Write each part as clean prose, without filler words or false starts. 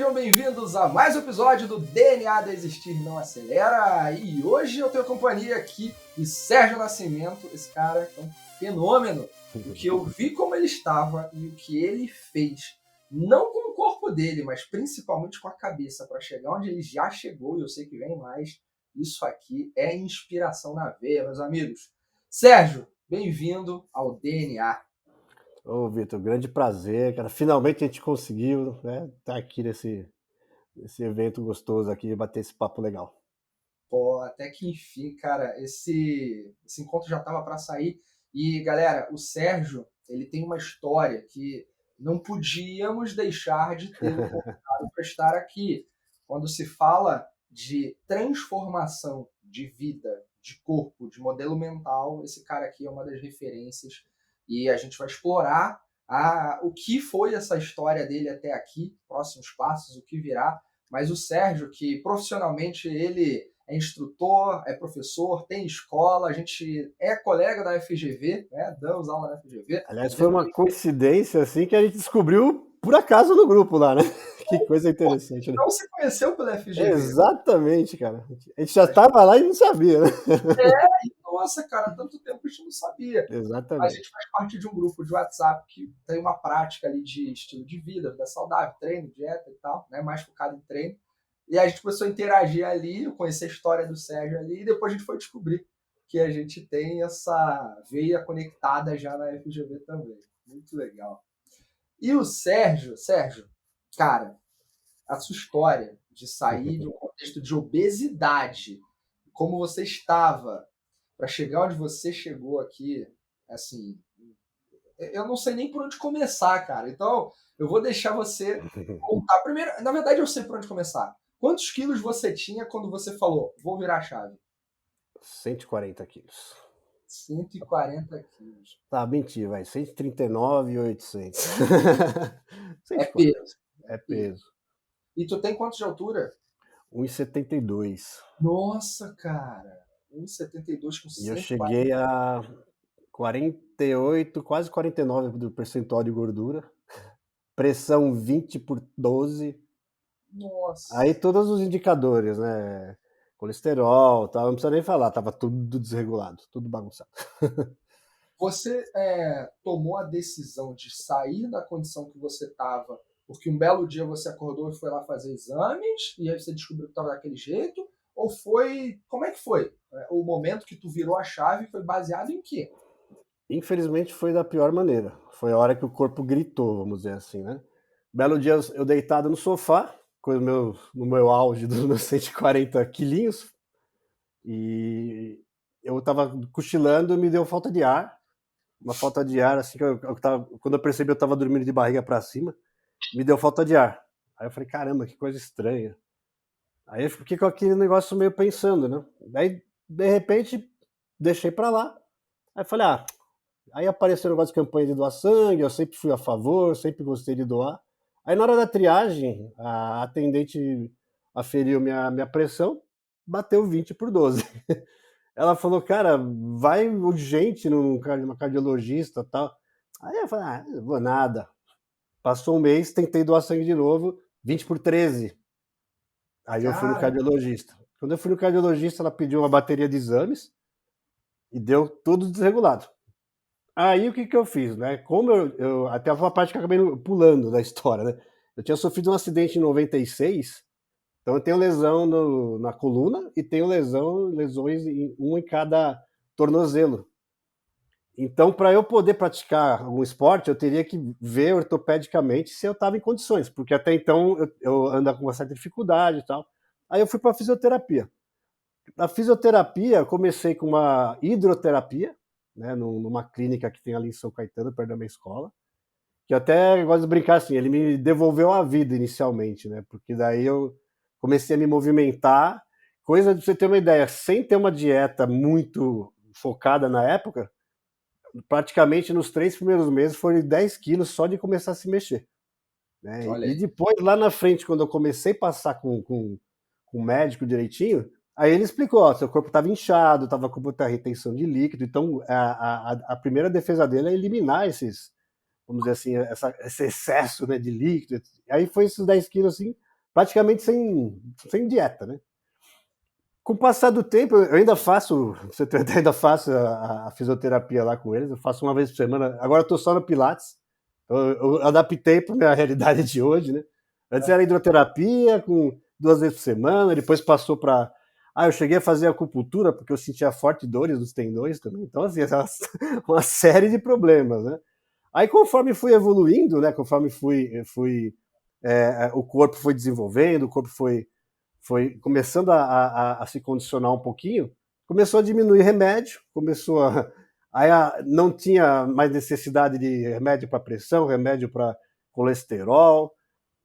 Sejam bem-vindos a mais um episódio do DNA Desistir Não Acelera. E hoje eu tenho companhia aqui de Sérgio Nascimento, esse cara que é um fenômeno. O que eu vi como ele estava e o que ele fez, não com o corpo dele, mas principalmente com a cabeça, para chegar onde ele já chegou, e eu sei que vem mais. Isso aqui é inspiração na veia, meus amigos. Sérgio, bem-vindo ao DNA. Ô, Vitor, grande prazer, cara. Finalmente a gente conseguiu, né, estar aqui nesse evento gostoso aqui, bater esse papo legal. Pô, até que enfim, cara, esse encontro já tava para sair. E, galera, o Sérgio, ele tem uma história que não podíamos deixar de ter o convidado para estar aqui. Quando se fala de transformação de vida, de corpo, de modelo mental, esse cara aqui é uma das referências. E a gente vai explorar o que foi essa história dele até aqui, próximos passos, o que virá. Mas o Sérgio, que profissionalmente ele é instrutor, é professor, tem escola, a gente é colega da FGV, né? Damos aula na FGV. Aliás, foi uma coincidência, assim, que a gente descobriu por acaso no grupo lá, né? Que coisa interessante, né? Não se conheceu pela FGV. Exatamente, cara. A gente já estava lá e não sabia, né? Nossa, cara, tanto tempo a gente não sabia. A Exatamente. gente faz parte de um grupo de WhatsApp que tem uma prática ali de estilo de vida saudável, treino, dieta e tal, né? Mais focado em treino. E a gente começou a interagir ali, eu conheci a história do Sérgio ali, e depois a gente foi descobrir que a gente tem essa veia conectada já na FGV também. Muito legal. E o Sérgio, cara, a sua história de sair de um contexto de obesidade, como você estava, para chegar onde você chegou aqui, assim, eu não sei nem por onde começar, cara. Então, eu vou deixar você contar. Primeiro, na verdade, eu sei por onde começar. Quantos quilos você tinha quando você falou, vou virar a chave? 140 quilos. 140 quilos. Tá, mentira, vai. 139.800. É peso. É peso. E tu tem quanto de altura? 1,72. Nossa, cara. 1,72 com 140. E eu cheguei a 48, quase 49 do percentual de gordura. Pressão 20/12. Nossa. Aí todos os indicadores, né? Colesterol, tal, não precisa nem falar, tava tudo desregulado, tudo bagunçado. Você tomou a decisão de sair da condição que você estava, porque um belo dia você acordou e foi lá fazer exames, e aí você descobriu que estava daquele jeito? Ou foi... Como é que foi? O momento que tu virou a chave foi baseado em quê? Infelizmente foi da pior maneira. Foi a hora que o corpo gritou, vamos dizer assim, né? Belo dia eu deitado no sofá, no meu auge dos meus 140 quilinhos, e eu tava cochilando e me deu falta de ar. Uma falta de ar, assim, quando eu percebi eu tava dormindo de barriga para cima, me deu falta de ar. Aí eu falei, caramba, que coisa estranha. Aí eu fiquei com aquele negócio meio pensando, né? Daí, de repente, deixei pra lá. Aí falei, aí apareceu o negócio de campanha de doar sangue, eu sempre fui a favor, sempre gostei de doar. Aí na hora da triagem, a atendente aferiu minha pressão, bateu 20/12. Ela falou, cara, vai urgente numa cardiologista e tal. Aí eu falei, não vou nada. Passou um mês, tentei doar sangue de novo, 20/13. Aí eu fui no cardiologista. Quando eu fui no cardiologista, ela pediu uma bateria de exames e deu tudo desregulado. Aí o que eu fiz, né? Como eu até uma parte que eu acabei pulando da história, né? Eu tinha sofrido um acidente em 96, então eu tenho lesão na coluna e tenho lesões um em cada tornozelo. Então, para eu poder praticar algum esporte, eu teria que ver ortopedicamente se eu estava em condições, porque até então eu ando com uma certa dificuldade e tal. Aí eu fui para fisioterapia. Na fisioterapia, eu comecei com uma hidroterapia, né, numa clínica que tem ali em São Caetano, perto da minha escola, que até gosto de brincar assim, ele me devolveu a vida inicialmente, né, porque daí eu comecei a me movimentar, coisa de você ter uma ideia, sem ter uma dieta muito focada na época, praticamente nos 3 primeiros meses foram 10 quilos só de começar a se mexer. Né? E depois, lá na frente, quando eu comecei a passar com o médico direitinho, aí ele explicou, ó, seu corpo estava inchado, estava com muita retenção de líquido, então a primeira defesa dele é eliminar esses, vamos dizer assim, esse excesso, né, de líquido. Aí foi esses 10 quilos assim, praticamente sem dieta, né? Com o passar do tempo, eu ainda faço, você tem ideia, ainda faço a fisioterapia lá com eles, eu faço uma vez por semana. Agora eu tô só no Pilates, eu adaptei para minha realidade de hoje, né? Antes era hidroterapia com 2 vezes por semana, depois passou para. Ah, eu cheguei a fazer acupuntura porque eu sentia fortes dores nos tendões também. Então, assim, uma série de problemas, né? Aí, conforme fui evoluindo, né? Conforme o corpo foi desenvolvendo, o corpo foi começando a se condicionar um pouquinho, começou a diminuir remédio, não tinha mais necessidade de remédio para pressão, remédio para colesterol,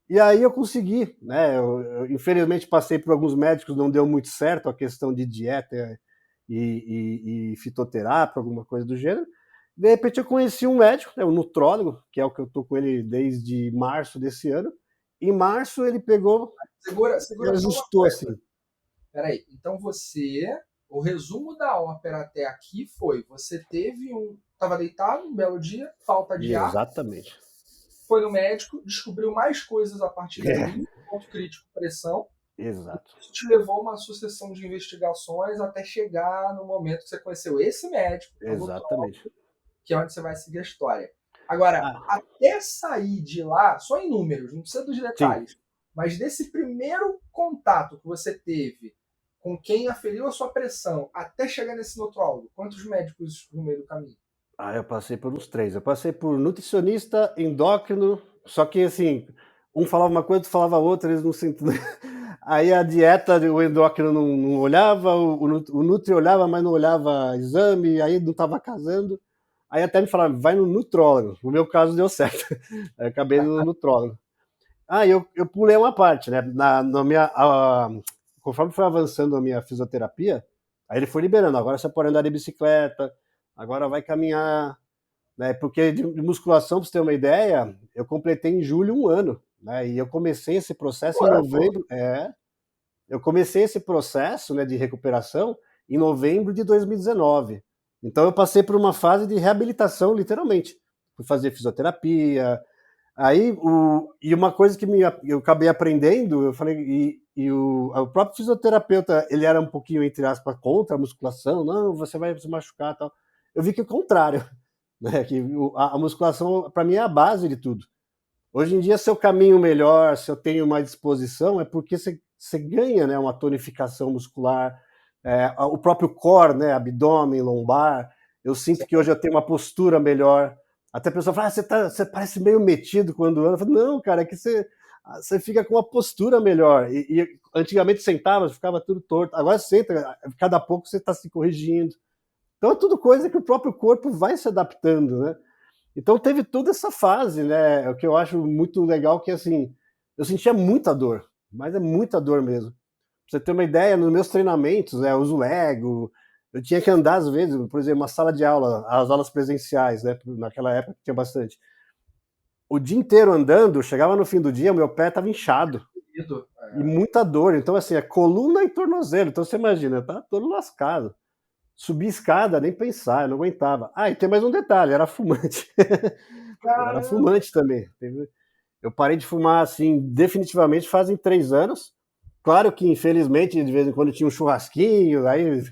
e aí eu consegui, né? Eu, infelizmente passei por alguns médicos, não deu muito certo a questão de dieta e fitoterápica, alguma coisa do gênero. De repente eu conheci um médico, né, um nutrólogo, que é o que eu estou com ele desde março desse ano. Em março ele pegou e Segura só uma ajustou coisa. assim. Peraí, então o resumo da ópera até aqui foi: você estava deitado um belo dia, falta de ar, Exatamente. foi no médico, descobriu mais coisas a partir É, dali, ponto crítico, pressão, exato. isso te levou a uma sucessão de investigações até chegar no momento que você conheceu esse médico, o nutrólogo, Exatamente. que é onde você vai seguir a história. Agora, Ah, até sair de lá, só em números, não precisa dos sim. detalhes, mas desse primeiro contato que você teve com quem aferiu a sua pressão até chegar nesse nutrólogo, quantos médicos no meio do caminho? Ah, eu passei por uns 3. Eu passei por nutricionista, endócrino, só que assim, um falava uma coisa, outro falava outra, eles não se entendiam. Aí a dieta, o endócrino não olhava, o nutri olhava, mas não olhava exame, aí não estava casando. Aí até me falaram, vai no nutrólogo. No meu caso deu certo. Aí eu acabei no nutrólogo. Ah, eu pulei uma parte, né? Conforme foi avançando a minha fisioterapia, aí ele foi liberando. Agora você pode andar de bicicleta, agora vai caminhar, né? Porque de musculação, para você ter uma ideia, eu completei em julho 1 ano, né? E eu comecei esse processo em Pô, novembro. Eu comecei esse processo, né, de recuperação em novembro de 2019. Então eu passei por uma fase de reabilitação, literalmente. Fui fazer fisioterapia, e uma coisa que eu acabei aprendendo, eu falei, o próprio fisioterapeuta, ele era um pouquinho, entre aspas, contra a musculação, não, você vai se machucar e tal. Eu vi que o contrário, né, que a musculação, para mim, é a base de tudo. Hoje em dia, se eu caminho melhor, se eu tenho mais disposição, é porque você ganha, né, uma tonificação muscular, o próprio core, né, abdômen, lombar. Eu sinto que hoje eu tenho uma postura melhor. Até a pessoa fala, você parece meio metido quando anda. Eu falo, não, cara, é que você fica com uma postura melhor. E antigamente sentava, ficava tudo torto. Agora senta, cada pouco você está se corrigindo. Então é tudo coisa que o próprio corpo vai se adaptando, né? Então teve toda essa fase, né? O que eu acho muito legal que assim, eu sentia muita dor, mas é muita dor mesmo. Pra você ter uma ideia, nos meus treinamentos, né, eu uso Lego, eu tinha que andar às vezes, por exemplo, uma sala de aula, as aulas presenciais, né? Naquela época tinha bastante. O dia inteiro andando, chegava no fim do dia, meu pé estava inchado querido, e muita dor. Então, assim, é coluna e tornozelo. Então, você imagina, eu tava todo lascado. Subir escada, nem pensar, eu não aguentava. Ah, e tem mais um detalhe, era fumante. Eu era caramba, fumante também. Eu parei de fumar, assim, definitivamente fazem 3 anos. Claro que, infelizmente, de vez em quando tinha um churrasquinho, aí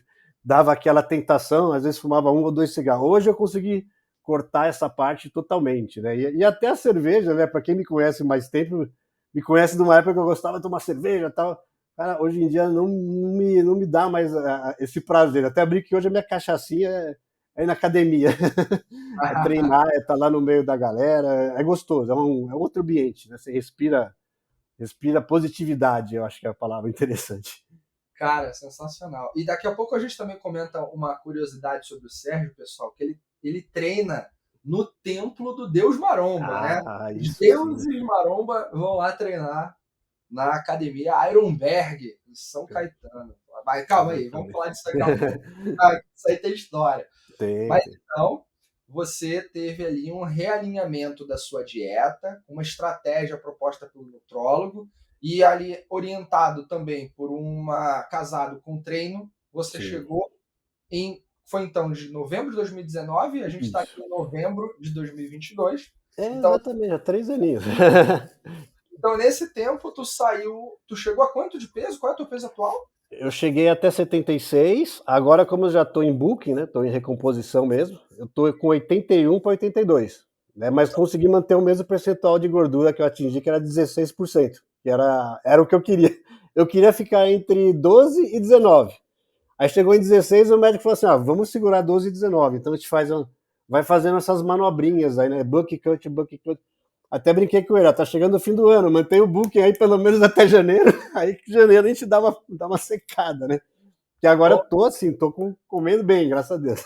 dava aquela tentação, às vezes fumava 1 ou 2 cigarros. Hoje eu consegui cortar essa parte totalmente, né? E até a cerveja, né? Para quem me conhece mais tempo, me conhece de uma época que eu gostava de tomar cerveja e tal. Cara, hoje em dia não me dá mais esse prazer. Até brinco que hoje a minha cachaçinha é ir na academia. É treinar, é estar lá no meio da galera, é gostoso, é um outro ambiente, né? Você respira positividade, eu acho que é a palavra interessante. cara, sensacional. E daqui a pouco a gente também comenta uma curiosidade sobre o Sérgio, pessoal, que ele treina no templo do Deus Maromba, né? Ah, Os isso sim. deuses Maromba vão lá treinar na academia Ironberg, em São Caetano. Mas calma aí, vamos Exatamente. falar disso daqui a pouco. Ah, isso aí tem história. Tem, Mas tem. então, você teve ali um realinhamento da sua dieta, uma estratégia proposta pelo nutrólogo, e ali orientado também por uma casado com treino, você Sim. chegou em. Foi então de novembro de 2019, a gente está aqui Isso. em novembro de 2022. É, Então, exatamente, há 3 aninhos. Então, nesse tempo, tu saiu. Tu chegou a quanto de peso? Qual é o teu peso atual? Eu cheguei até 76, agora como eu já estou em booking, né, estou em recomposição mesmo, eu estou com 81 para 82, né, mas consegui manter o mesmo percentual de gordura que eu atingi, que era 16%, que era o que eu queria. Eu queria ficar entre 12 e 19. Aí chegou em 16 e o médico falou assim, vamos segurar 12 e 19, então a gente vai fazendo essas manobrinhas aí, né, buck cut, buck cut. Até brinquei com ele, tá chegando o fim do ano, mantém o booking aí pelo menos até janeiro, aí que janeiro a gente dá uma secada, né? Que agora eu Pô, tô assim, comendo bem, graças a Deus.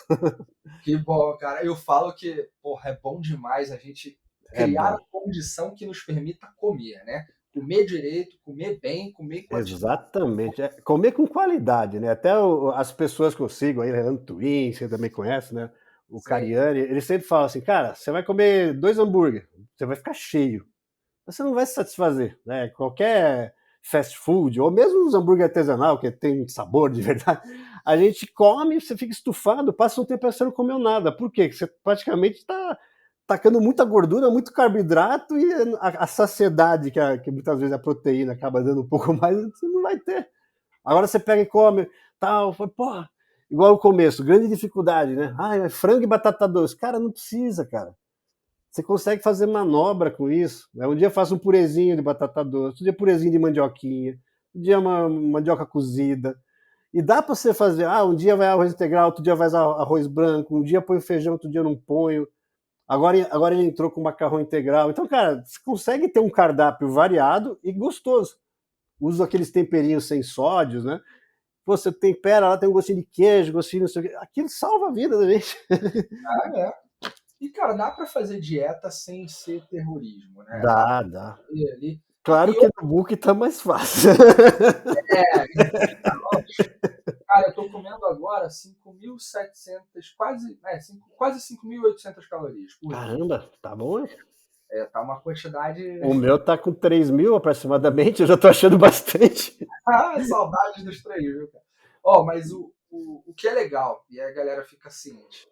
que bom, cara. Eu falo que, porra, é bom demais a gente É criar a bom. condição que nos permita comer, né? Comer direito, comer bem, comer em quantidade. Exatamente. É, comer com qualidade, né? Até as pessoas que eu sigo aí, Leandro Twin, você também conhece, né? O Sim. Cariani, ele sempre fala assim, cara, você vai comer 2 hambúrguer, você vai ficar cheio. Você não vai se satisfazer, né? Qualquer fast food, ou mesmo os hambúrguer artesanal, que tem sabor de verdade, a gente come, você fica estufado, passa um tempo e você não comeu nada. Por quê? Você praticamente está tacando muita gordura, muito carboidrato e a saciedade, que muitas vezes a proteína acaba dando um pouco mais, você não vai ter. Agora você pega e come, tal, porra, igual o começo, grande dificuldade, né? É frango e batata doce. Cara, não precisa, cara. Você consegue fazer manobra com isso. Né? Um dia eu faço um purezinho de batata doce, outro dia purezinho de mandioquinha, um dia uma mandioca cozida. E dá para você fazer, um dia vai arroz integral, outro dia vai arroz branco, um dia põe feijão, outro dia não ponho. Agora ele entrou com macarrão integral. Então, cara, você consegue ter um cardápio variado e gostoso. Uso aqueles temperinhos sem sódios, né? Pô, você tempera lá, tem um gostinho de queijo, gostinho não sei o quê. Aquilo salva a vida da gente. Ah, é. E, cara, dá para fazer dieta sem ser terrorismo, né? Dá Dá, para dá. fazer ali. Claro E que eu, no book tá mais fácil. cara, eu tô comendo agora 5.700, quase 5.800 calorias por dia. Caramba, tá bom, hein? Tá uma quantidade. O meu tá com 3.000 aproximadamente, eu já tô achando bastante. Ah, saudades dos treinos, viu, cara? Ó, mas o que é legal, e aí a galera fica ciente,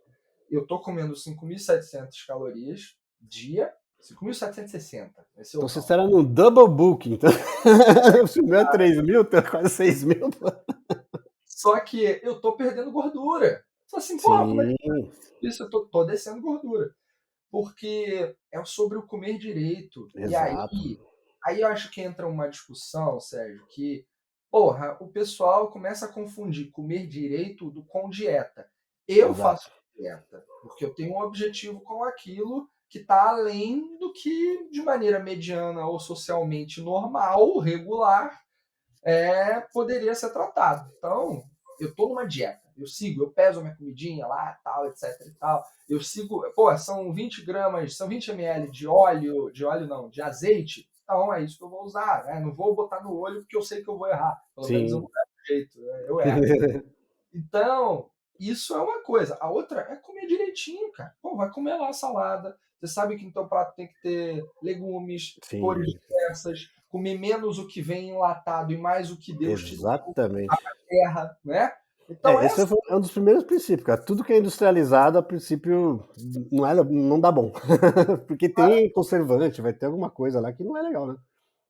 eu tô comendo 5.700 calorias dia, 5.760, esse é o Então você cálculo. estará no double booking. Então, se o meu é 3.000, tá quase 6.000. Só que eu tô perdendo gordura. Só assim, porra, como é que Sim, isso? Eu tô descendo gordura. Porque é sobre o comer direito. E exato, aí eu acho que entra uma discussão, Sérgio, que, porra, o pessoal começa a confundir comer direito com dieta. Eu exato. faço dieta, porque eu tenho um objetivo com aquilo que está além do que, de maneira mediana ou socialmente normal, regular, poderia ser tratado. Então, eu estou numa dieta, eu sigo, eu peso minha comidinha lá, tal, etc e tal. Eu sigo, pô, são 20 gramas, são 20 ml de óleo não, de azeite. Então é isso que eu vou usar, né? Não vou botar no olho porque eu sei que eu vou errar. Pelo menos eu não Sim. erro do jeito, né? Eu erro. Então, isso é uma coisa. A outra é comer direitinho, cara. Pô, vai comer lá a salada. Você sabe que no teu prato tem que ter legumes, cores Sim, diversas, comer menos o que vem enlatado e mais o que Deus te deu, a exatamente. terra, né? Então, Esse essa é um dos primeiros princípios, cara. Tudo que é industrializado, a princípio, não dá bom. Porque tem conservante, vai ter alguma coisa lá que não é legal, né?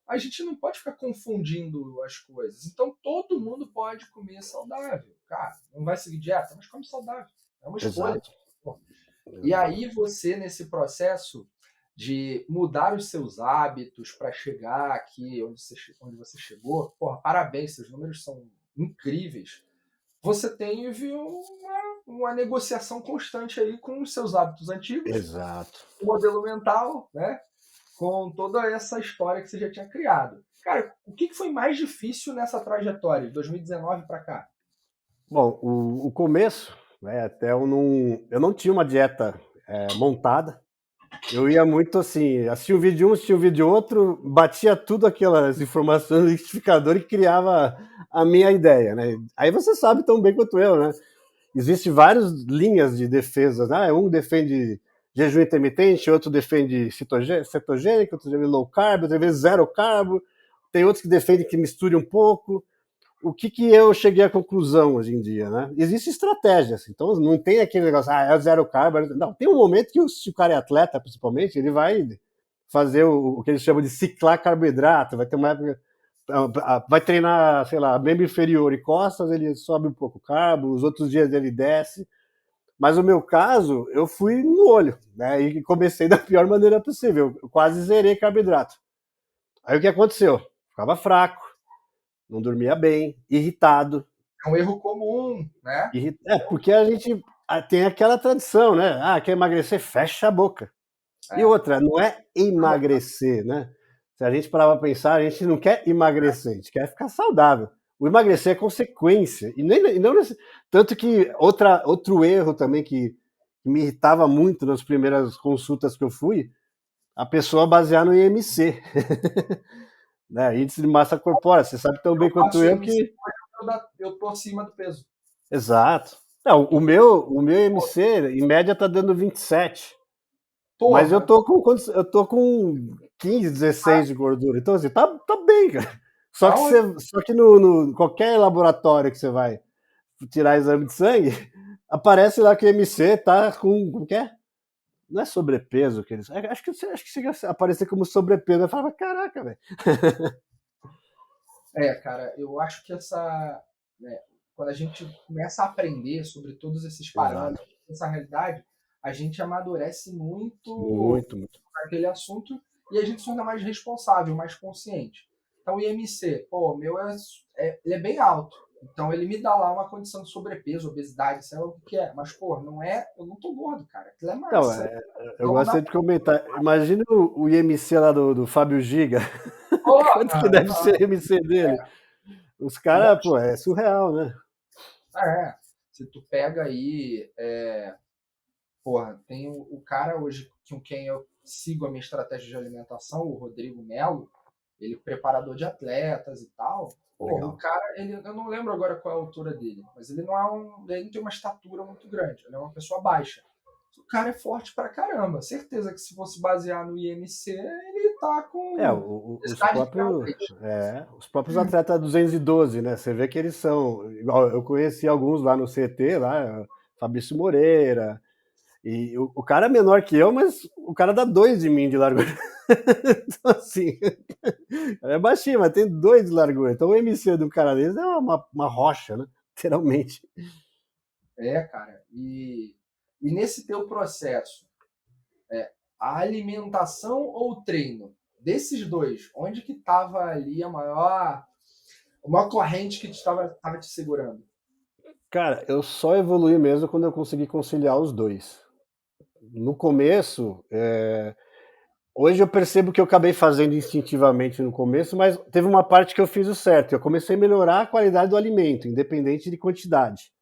a gente não pode ficar confundindo as coisas. Então, todo mundo pode comer saudável. Cara, não vai seguir dieta, mas come saudável. É uma escolha. Exato, E exato. aí você, nesse processo de mudar os seus hábitos para chegar aqui onde você chegou, porra, parabéns, seus números são incríveis. Você teve uma negociação constante aí com os seus hábitos antigos, Exato. o modelo mental, né? Com toda essa história que você já tinha criado. Cara, o que foi mais difícil nessa trajetória, de 2019 para cá? Bom, o começo, né, até eu não tinha uma dieta montada. Eu ia muito assim, assistia um vídeo de um, assistia um vídeo de outro, batia tudo aquelas informações no liquidificador e criava a minha ideia, né? Aí você sabe tão bem quanto eu, né? Existem várias linhas de defesa, né? Um defende jejum intermitente, outro defende cetogênico, outro defende low carb, outro defende zero carbo, tem outros que defendem que misture um pouco. O que eu cheguei à conclusão hoje em dia, né? Existem estratégias, então não tem aquele negócio, é zero carbo. Não, tem um momento que se o cara é atleta, principalmente, ele vai fazer o que eles chamam de ciclar carboidrato, vai ter uma época, vai treinar, sei lá, membro inferior e costas, ele sobe um pouco o carbo, os outros dias ele desce, mas o meu caso, eu fui no olho, né, e comecei da pior maneira possível, eu quase zerei carboidrato. Aí o que aconteceu? Ficava fraco, não dormia bem, irritado. É um erro comum, né? Porque a gente tem aquela tradição, né? Ah, quer emagrecer? Fecha a boca. E É. outra, não é emagrecer, né? Se a gente parar para pensar, a gente não quer emagrecer, a gente quer ficar saudável. O emagrecer é consequência. E não tanto que outro erro também que me irritava muito nas primeiras consultas que eu fui, a pessoa basear no IMC. Né? Índice de massa corpórea. Você sabe tão bem Eu quanto faço eu IMC, que. eu tô acima do peso. Exato. Não, o meu IMC, em média, tá dando 27. Mas eu Porra, tô com 15, 16 de gordura. Então, assim, tá bem, cara. tá ótimo. Só que no qualquer laboratório que você vai tirar exame de sangue, aparece lá que o IMC tá com. Como que é? Não é sobrepeso que eles. Acho que chega a aparecer como sobrepeso. Eu falava, caraca, velho. Cara, eu acho que né, quando a gente começa a aprender sobre todos esses Exato. parâmetros, essa realidade, a gente amadurece muito Muito, muito. aquele assunto e a gente se torna mais responsável, mais consciente. Então, o IMC, pô, o meu ele é bem alto. Então, ele me dá lá uma condição de sobrepeso, obesidade, sei lá o que é. Mas, pô, eu não tô gordo, cara. Aquilo é Não, massa. eu Então, não gosto dá sempre de comentar. Imagina o IMC lá do Fábio Giga. Quanto que porra! deve ser o IMC dele? Os caras, pô, é surreal, né? Se tu pega aí, porra, tem o cara hoje com quem eu sigo a minha estratégia de alimentação, o Rodrigo Melo, ele é preparador de atletas e tal. Porra, o Legal. cara, eu não lembro agora qual é a altura dele, mas ele não tem uma estatura muito grande, ele é uma pessoa baixa. O cara é forte pra caramba. Certeza que se fosse basear no IMC, ele tá com Os obesidade de grau próprios, 3. os próprios atletas 212, né? Você vê que eles são, igual eu conheci alguns lá no CT, lá, Fabrício Moreira, e o cara é menor que eu, mas o cara dá 2 de mim de largura. Então, assim, é baixinho, mas tem 2 de largura. Então o MC do cara deles é uma rocha, né? Literalmente. Cara. E nesse teu processo, a alimentação ou o treino? Desses dois, onde que estava ali a maior corrente que estava te segurando? Cara, eu só evoluí mesmo quando eu consegui conciliar os dois. No começo, hoje eu percebo que eu acabei fazendo instintivamente no começo, mas teve uma parte que eu fiz o certo. Eu comecei a melhorar a qualidade do alimento, independente de quantidade.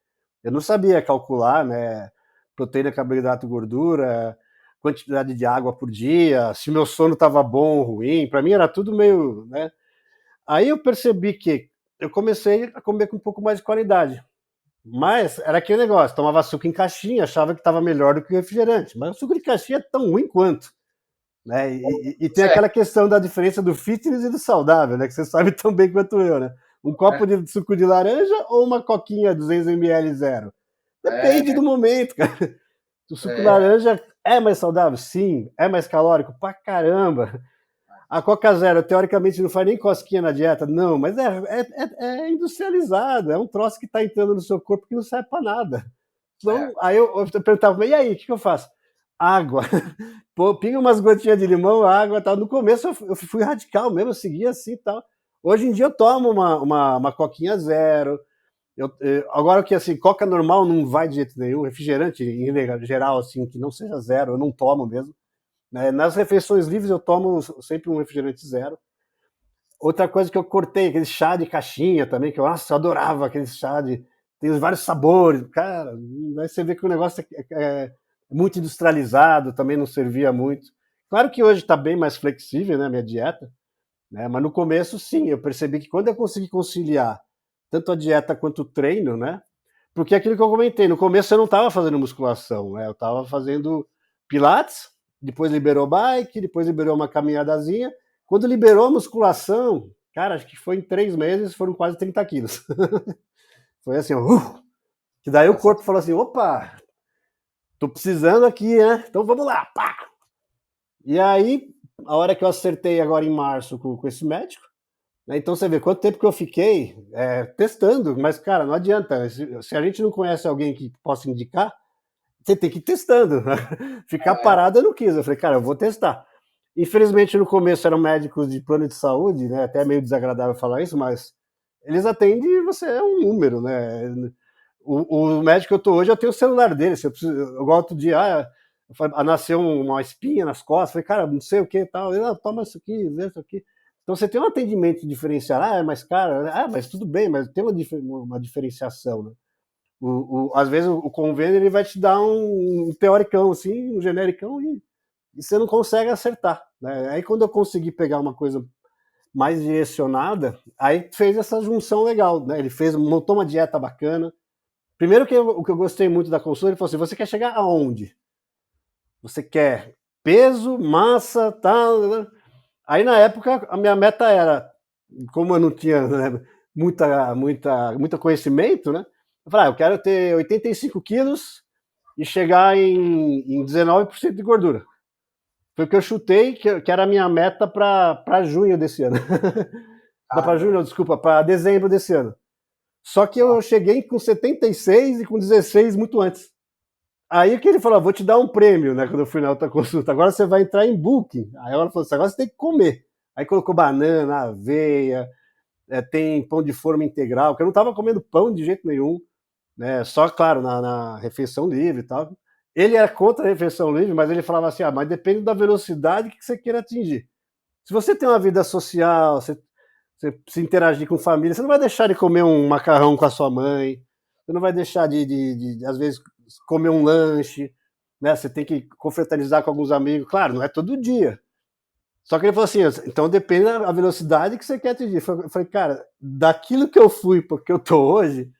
Eu não sabia calcular, né, proteína, carboidrato e gordura, quantidade de água por dia, se meu sono estava bom ou ruim. Para mim era tudo meio, né? Aí eu percebi que eu comecei a comer com um pouco mais de qualidade. Mas era aquele negócio, tomava açúcar em caixinha, achava que estava melhor do que o refrigerante. Mas o açúcar em caixinha é tão ruim quanto. Né? E tem Certo. aquela questão da diferença do fitness e do saudável, né? Que você sabe tão bem quanto eu, né? Um copo de suco de laranja ou uma coquinha 200 ml zero? Depende É, do momento, cara. O suco de é, laranja é mais saudável? Sim. É mais calórico? Pra caramba. A Coca Zero, teoricamente, não faz nem cosquinha na dieta? Não, mas é industrializado. É um troço que tá entrando no seu corpo que não serve pra nada. Então, é, aí eu perguntava, e aí, o que eu faço? Água. Pô, pinga umas gotinhas de limão, água e tal. No começo eu fui radical mesmo, eu seguia assim e tal. Hoje em dia eu tomo uma coquinha zero. Agora que assim, coca normal não vai de jeito nenhum, refrigerante em geral, assim, que não seja zero, eu não tomo mesmo. Né? Nas refeições livres eu tomo sempre um refrigerante zero. Outra coisa que eu cortei, aquele chá de caixinha também, que nossa, eu adorava aquele chá de. Tem vários sabores, cara. Aí você vê que o negócio é muito industrializado, também não servia muito. Claro que hoje está bem mais flexível, né, a minha dieta, né? Mas no começo, sim, eu percebi que quando eu consegui conciliar tanto a dieta quanto o treino, né? Porque é aquilo que eu comentei, no começo eu não estava fazendo musculação, né? Eu estava fazendo pilates, depois liberou bike, depois liberou uma caminhadazinha. Quando liberou a musculação, cara, acho que foi em 3 meses, foram quase 30 quilos. Foi assim, que daí o essa, corpo falou assim, opa, tô precisando aqui, né? Então vamos lá, pá! E aí, A hora que eu acertei agora em março com esse médico, né? Então você vê quanto tempo que eu fiquei testando, mas, cara, não adianta. Se a gente não conhece alguém que possa indicar, você tem que ir testando. Ficar É, parado eu não quis. Eu falei, cara, eu vou testar. Infelizmente, no começo eram médicos de plano de saúde, né? Até é meio desagradável falar isso, mas eles atendem, você é um número, né? O médico que eu tô hoje, eu tenho o celular dele. Se eu preciso, igual outro dia, nasceu uma espinha nas costas. Falei, cara, não sei o que e tal. Ele, toma isso aqui, vê isso aqui. Então você tem um atendimento diferenciado. É mais caro. Mas tudo bem, mas tem uma diferenciação, né? Às vezes o convênio ele vai te dar um teoricão, assim, um genericão, e você não consegue acertar, né? Aí quando eu consegui pegar uma coisa mais direcionada, aí fez essa junção legal, né? Ele montou uma dieta bacana. Primeiro o que eu gostei muito da consulta, ele falou assim, você quer chegar aonde? Você quer peso, massa, tal, né? Aí na época a minha meta era, como eu não tinha, né, muito conhecimento, né? Eu falei, eu quero ter 85 quilos e chegar em 19% de gordura. Foi o que eu chutei, que era a minha meta para junho desse ano. Não, para junho, cara, não, desculpa, para dezembro desse ano. Só que eu cheguei com 76 e com 16 muito antes. Aí que ele falou, vou te dar um prêmio, né, quando eu fui na outra consulta. Agora você vai entrar em booking. Aí ela falou assim, agora você tem que comer. Aí colocou banana, aveia, tem pão de forma integral, que eu não estava comendo pão de jeito nenhum, né? Só, claro, na refeição livre e tal. Ele era contra a refeição livre, mas ele falava assim, mas depende da velocidade que você queira atingir. Se você tem uma vida social, você se interagir com família, você não vai deixar de comer um macarrão com a sua mãe, você não vai deixar de às vezes, comer um lanche, né? Você tem que confraternizar com alguns amigos. Claro, não é todo dia. Só que ele falou assim, então depende da velocidade que você quer atingir. Eu falei, cara, daquilo que eu fui para o que eu tô hoje,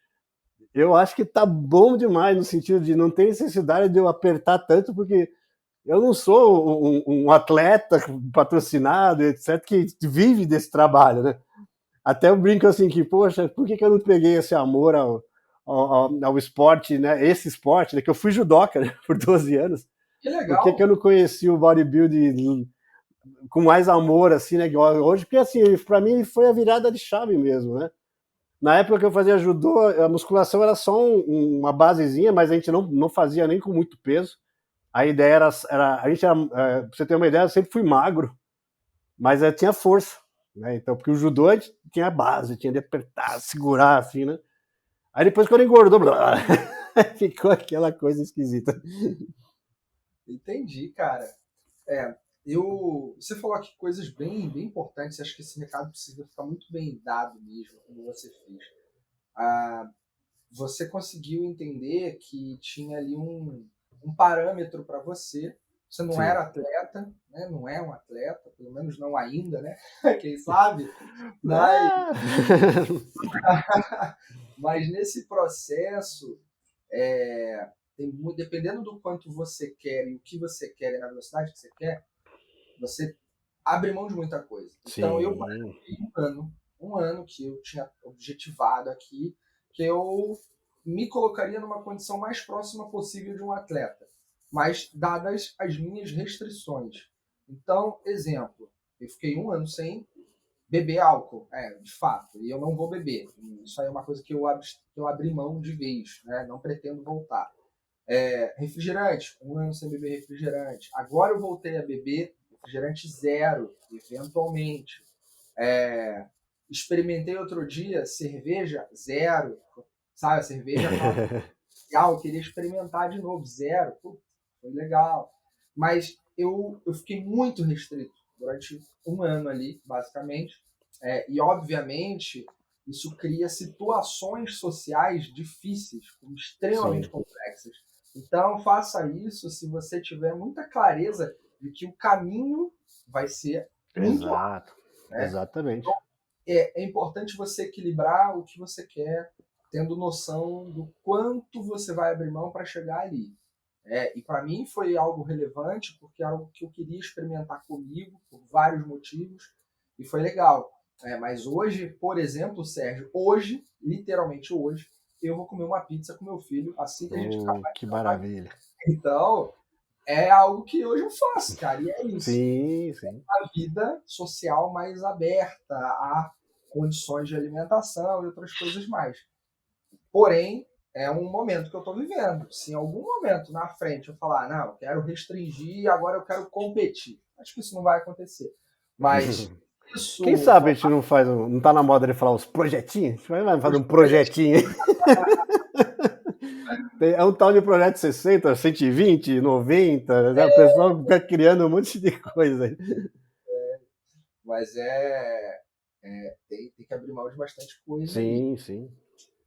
eu acho que tá bom demais, no sentido de não ter necessidade de eu apertar tanto, porque eu não sou um atleta patrocinado, etc., que vive desse trabalho, né? Até eu brinco assim que, poxa, por que eu não peguei esse amor ao esporte, né? Esse esporte, né? Que eu fui judoca, né? Por 12 anos. que Por que eu legal. não conheci o bodybuilding com mais amor, assim, né? Hoje, porque assim, para mim foi a virada de chave mesmo, né? Na época que eu fazia judô, a musculação era só uma basezinha, mas a gente não fazia nem com muito peso. A ideia era a gente era, pra você ter uma ideia, eu sempre fui magro, mas tinha força, né? Então, porque o judô a gente tinha base, tinha de apertar, segurar, assim, né? Aí depois quando engordou, blá, ficou aquela coisa esquisita. Entendi, cara. É, você falou aqui coisas bem importantes. Acho que esse recado precisa ficar muito bem dado mesmo, como você fez. Ah, você conseguiu entender que tinha ali um parâmetro para você. Você não Sim. era atleta, né? Não é um atleta, pelo menos não ainda, né? Quem sabe? Mas, Ah! mas nesse processo, dependendo do quanto você quer e o que você quer e na velocidade que você quer, você abre mão de muita coisa. Então, eu Sim. um ano que eu tinha objetivado aqui, que eu me colocaria numa condição mais próxima possível de um atleta, mas dadas as minhas restrições. Então, exemplo, eu fiquei um ano sem beber álcool, de fato, e eu não vou beber. Isso aí é uma coisa que eu abri mão de vez, né? Não pretendo voltar. Refrigerante, um ano sem beber refrigerante. Agora eu voltei a beber refrigerante zero, eventualmente. É, experimentei outro dia cerveja zero, sabe? A cerveja falava, legal, eu queria experimentar de novo, zero. Pô, foi legal. Mas eu fiquei muito restrito durante um ano ali, basicamente. E, obviamente, isso cria situações sociais difíceis, extremamente Sim. complexas. Então, faça isso se você tiver muita clareza de que o caminho vai ser muito largo, Exato. né? Exatamente. É importante você equilibrar o que você quer, tendo noção do quanto você vai abrir mão para chegar ali. E para mim foi algo relevante, porque é algo que eu queria experimentar comigo, por vários motivos, e foi legal. Mas hoje, por exemplo, Sérgio, hoje, literalmente hoje, eu vou comer uma pizza com meu filho assim que a gente acabar de Que gravar. maravilha. Então, é algo que hoje eu faço, cara, e é isso. Sim, sim. A vida social mais aberta a condições de alimentação e outras coisas mais. Porém, é um momento que eu estou vivendo. Se em algum momento na frente eu falar, não, eu quero restringir, agora eu quero competir, acho que isso não vai acontecer. Mas Quem isso sabe a gente não faz, não tá na moda de falar os projetinhos? A gente vai fazer os um projetos, projetinho. É um tal de projeto 60, 120, 90, né? O pessoal fica criando um monte de coisa. mas tem que abrir mão de bastante coisa aí. Sim, sim.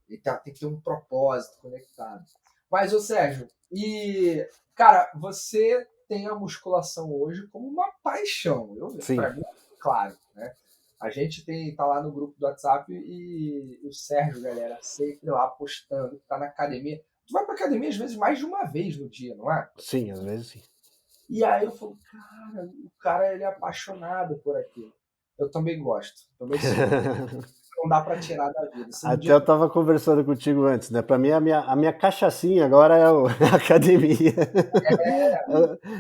E tem que ter um propósito conectado. Mas, ô Sérgio, e, cara, você tem a musculação hoje como uma paixão. Sim. Para mim, claro, né? A gente tá lá no grupo do WhatsApp e o Sérgio, galera, sempre lá postando que tá na academia. Tu vai pra academia às vezes mais de uma vez no dia, não é? Sim, às vezes sim. E aí eu falo, cara, o cara ele é apaixonado por aquilo. Eu também gosto, também sou. Não dá pra tirar da vida. Se no Até dia eu tava conversando contigo antes, né? Pra mim, a minha cachaçinha agora é a academia.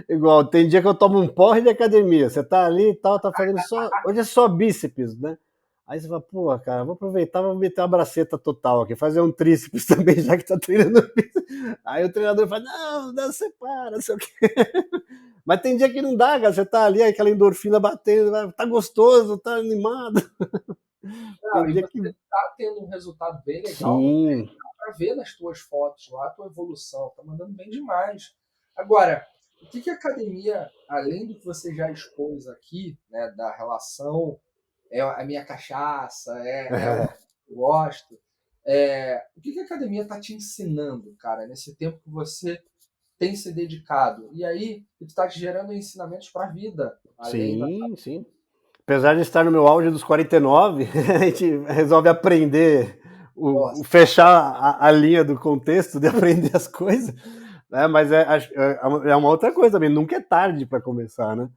Igual, tem dia que eu tomo um porre de academia. Você tá ali e tal, tá fazendo só. Hoje é só bíceps, né? Aí você fala, pô, cara, vou aproveitar, vou meter uma braceta total aqui, fazer um tríceps também, já que tá treinando bíceps. Aí o treinador fala, não, separa, não sei o quê. Mas tem dia que não dá, cara. Você tá ali, aquela endorfina batendo, tá gostoso, tá animado. Não, Tem e dia você que. tá tendo um resultado bem legal no treino. Sim, Dá pra ver nas tuas fotos lá a tua evolução. Tá mandando bem demais. Agora, o que a academia, além do que você já expôs aqui, né, da relação, é a minha cachaça, é o que eu gosto, o que a academia tá te ensinando, cara, nesse tempo que você tem se dedicado? E aí, que tá te gerando ensinamentos para a vida, além da. sim, sim. Apesar de estar no meu auge dos 49, a gente resolve aprender, Nossa, fechar a linha do contexto de aprender as coisas, né? Mas é uma outra coisa também, nunca é tarde para começar, né?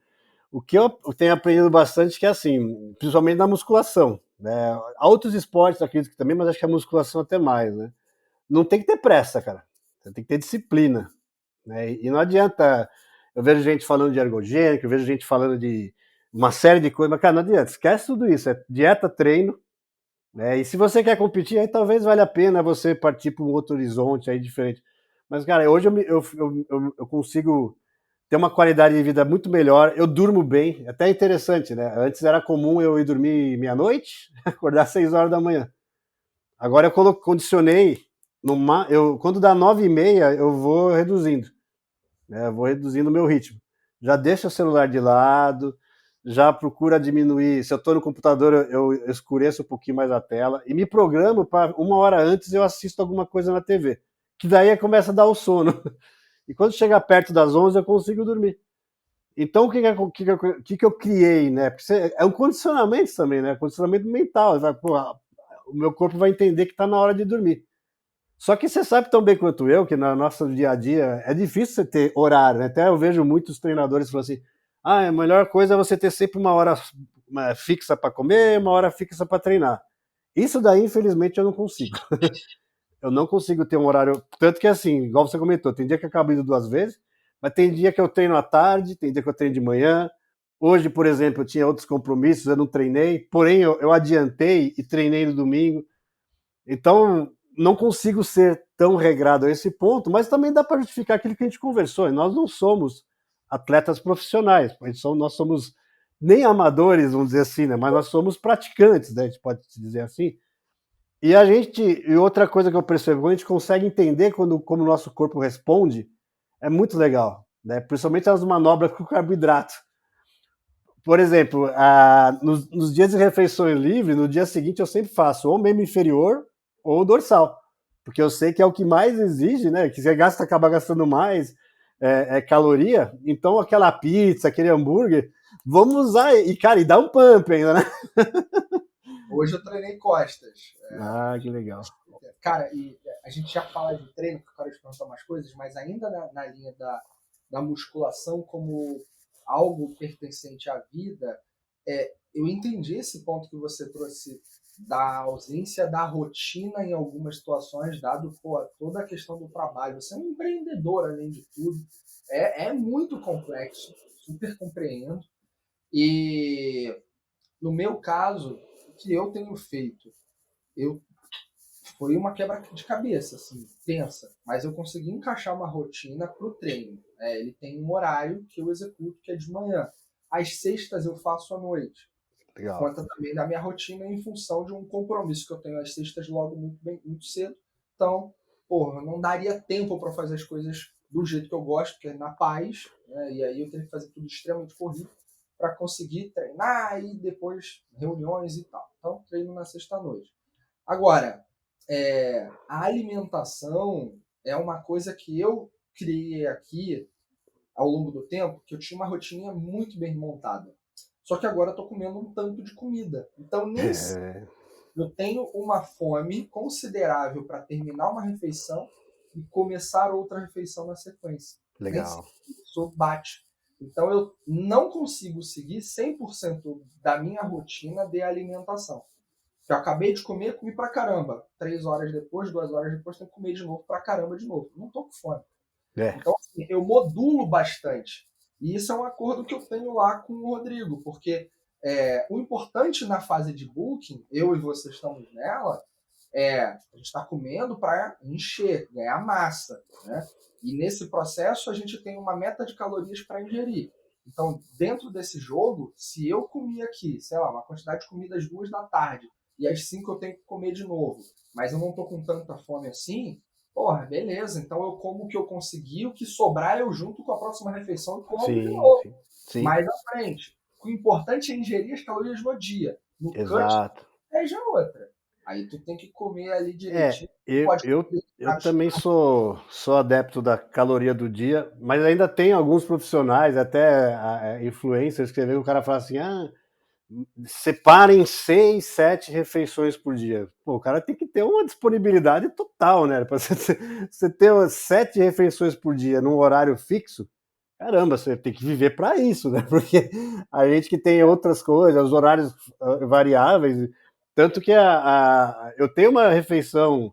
O que eu tenho aprendido bastante que é assim, principalmente na musculação, né? Há outros esportes, acredito que também, mas acho que a musculação até mais, né? Não tem que ter pressa, cara. Você tem que ter disciplina, né? E não adianta. Eu vejo gente falando de ergogênico, eu vejo gente falando de uma série de coisas, mas, cara, não adianta, esquece tudo isso. É dieta, treino, né? E se você quer competir, aí talvez valha a pena você partir para um outro horizonte aí diferente. Mas, cara, hoje eu consigo ter uma qualidade de vida muito melhor, eu durmo bem, é até interessante, né? Antes era comum eu ir dormir meia-noite, acordar às 6 horas da manhã. Agora eu condicionei, quando dá 9h30, eu vou reduzindo, né? Eu vou reduzindo o meu ritmo. Já deixa o celular de lado, já procura diminuir. Se eu estou no computador, eu escureço um pouquinho mais a tela e me programo para 1 hora antes eu assisto alguma coisa na TV. Que daí começa a dar o sono. E quando chega perto das 11 eu consigo dormir. Então, o que eu criei, né? Porque é um condicionamento também, né? Condicionamento mental. Vai, pô, o meu corpo vai entender que está na hora de dormir. Só que você sabe tão bem quanto eu que no nosso dia a dia é difícil você ter horário, né? Até eu vejo muitos treinadores falando assim: a melhor coisa é você ter sempre uma hora fixa para comer, uma hora fixa para treinar. Isso daí, infelizmente, eu não consigo. Eu não consigo ter um horário. Tanto que, assim, igual você comentou, tem dia que eu acabo indo 2 vezes, mas tem dia que eu treino à tarde, tem dia que eu treino de manhã. Hoje, por exemplo, eu tinha outros compromissos, eu não treinei, porém eu adiantei e treinei no domingo. Então, não consigo ser tão regrado a esse ponto, mas também dá para justificar aquilo que a gente conversou. Nós não somos atletas profissionais, nós somos nem amadores, vamos dizer assim, né? Mas nós somos praticantes, né? A gente pode dizer assim. E outra coisa que eu percebo, quando a gente consegue entender como o nosso corpo responde, é muito legal, né? Principalmente as manobras com carboidrato. Por exemplo, nos dias de refeições livres, no dia seguinte eu sempre faço ou membro inferior ou dorsal, porque eu sei que é o que mais exige, né? Que você acaba gastando mais caloria. Então aquela pizza, aquele hambúrguer, vamos usar cara, e dá um pump ainda, né? hoje eu treinei costas. Ah, que legal. Cara, e a gente já fala de treino, que eu quero te perguntar umas coisas, mas ainda na linha da musculação como algo pertencente à vida, eu entendi esse ponto que você trouxe da ausência da rotina em algumas situações, dado pô, toda a questão do trabalho. Você é um empreendedor, além de tudo. É muito complexo, super compreendo. E no meu caso, o que eu tenho feito? Eu Foi uma quebra de cabeça, assim, tensa, mas eu consegui encaixar uma rotina para o treino. Ele tem um horário que eu executo, que é de manhã. Às sextas eu faço à noite, por Legal. conta também da minha rotina em função de um compromisso que eu tenho às sextas logo muito cedo. Então, porra, não daria tempo para fazer as coisas do jeito que eu gosto, que é na paz, né? E aí eu teria que fazer tudo extremamente corrido para conseguir treinar e depois reuniões e tal. Então, treino na sexta-noite. Agora, a alimentação é uma coisa que eu criei aqui ao longo do tempo, que eu tinha uma rotina muito bem montada. Só que agora eu estou comendo um tanto de comida. Então, nem É, eu tenho uma fome considerável para terminar uma refeição e começar outra refeição na sequência. Nem legal. sempre isso bate. Então, eu não consigo seguir 100% da minha rotina de alimentação. Eu acabei de comer, comi pra caramba. 3 horas depois, 2 horas depois, tenho que comer de novo pra caramba de novo. Não tô com fome. É, Então, assim, eu modulo bastante. E isso é um acordo que eu tenho lá com o Rodrigo, porque o importante na fase de booking, eu e você estamos nela, a gente está comendo para encher, ganhar massa. Né? E nesse processo, a gente tem uma meta de calorias para ingerir. Então, dentro desse jogo, se eu comi aqui, sei lá, uma quantidade de comida às 2 da tarde e às 5 eu tenho que comer de novo, mas eu não estou com tanta fome assim, porra, beleza. Então eu como o que eu conseguir, o que sobrar eu junto com a próxima refeição e como de sim, novo. sim, sim, Mais à frente. O importante é ingerir as calorias no dia. No cut, exato. é já outra. Aí tu tem que comer ali É, direitinho. eu, Pode eu, comer eu carboidratos. também sou adepto da caloria do dia, mas ainda tem alguns profissionais, até influencers, que o cara fala assim, separem 6, 7 refeições por dia. Pô, o cara tem que ter uma disponibilidade total, né? Para você ter umas 7 refeições por dia num horário fixo, caramba, você tem que viver para isso, né? Porque a gente que tem outras coisas, os horários variáveis, tanto que eu tenho uma refeição,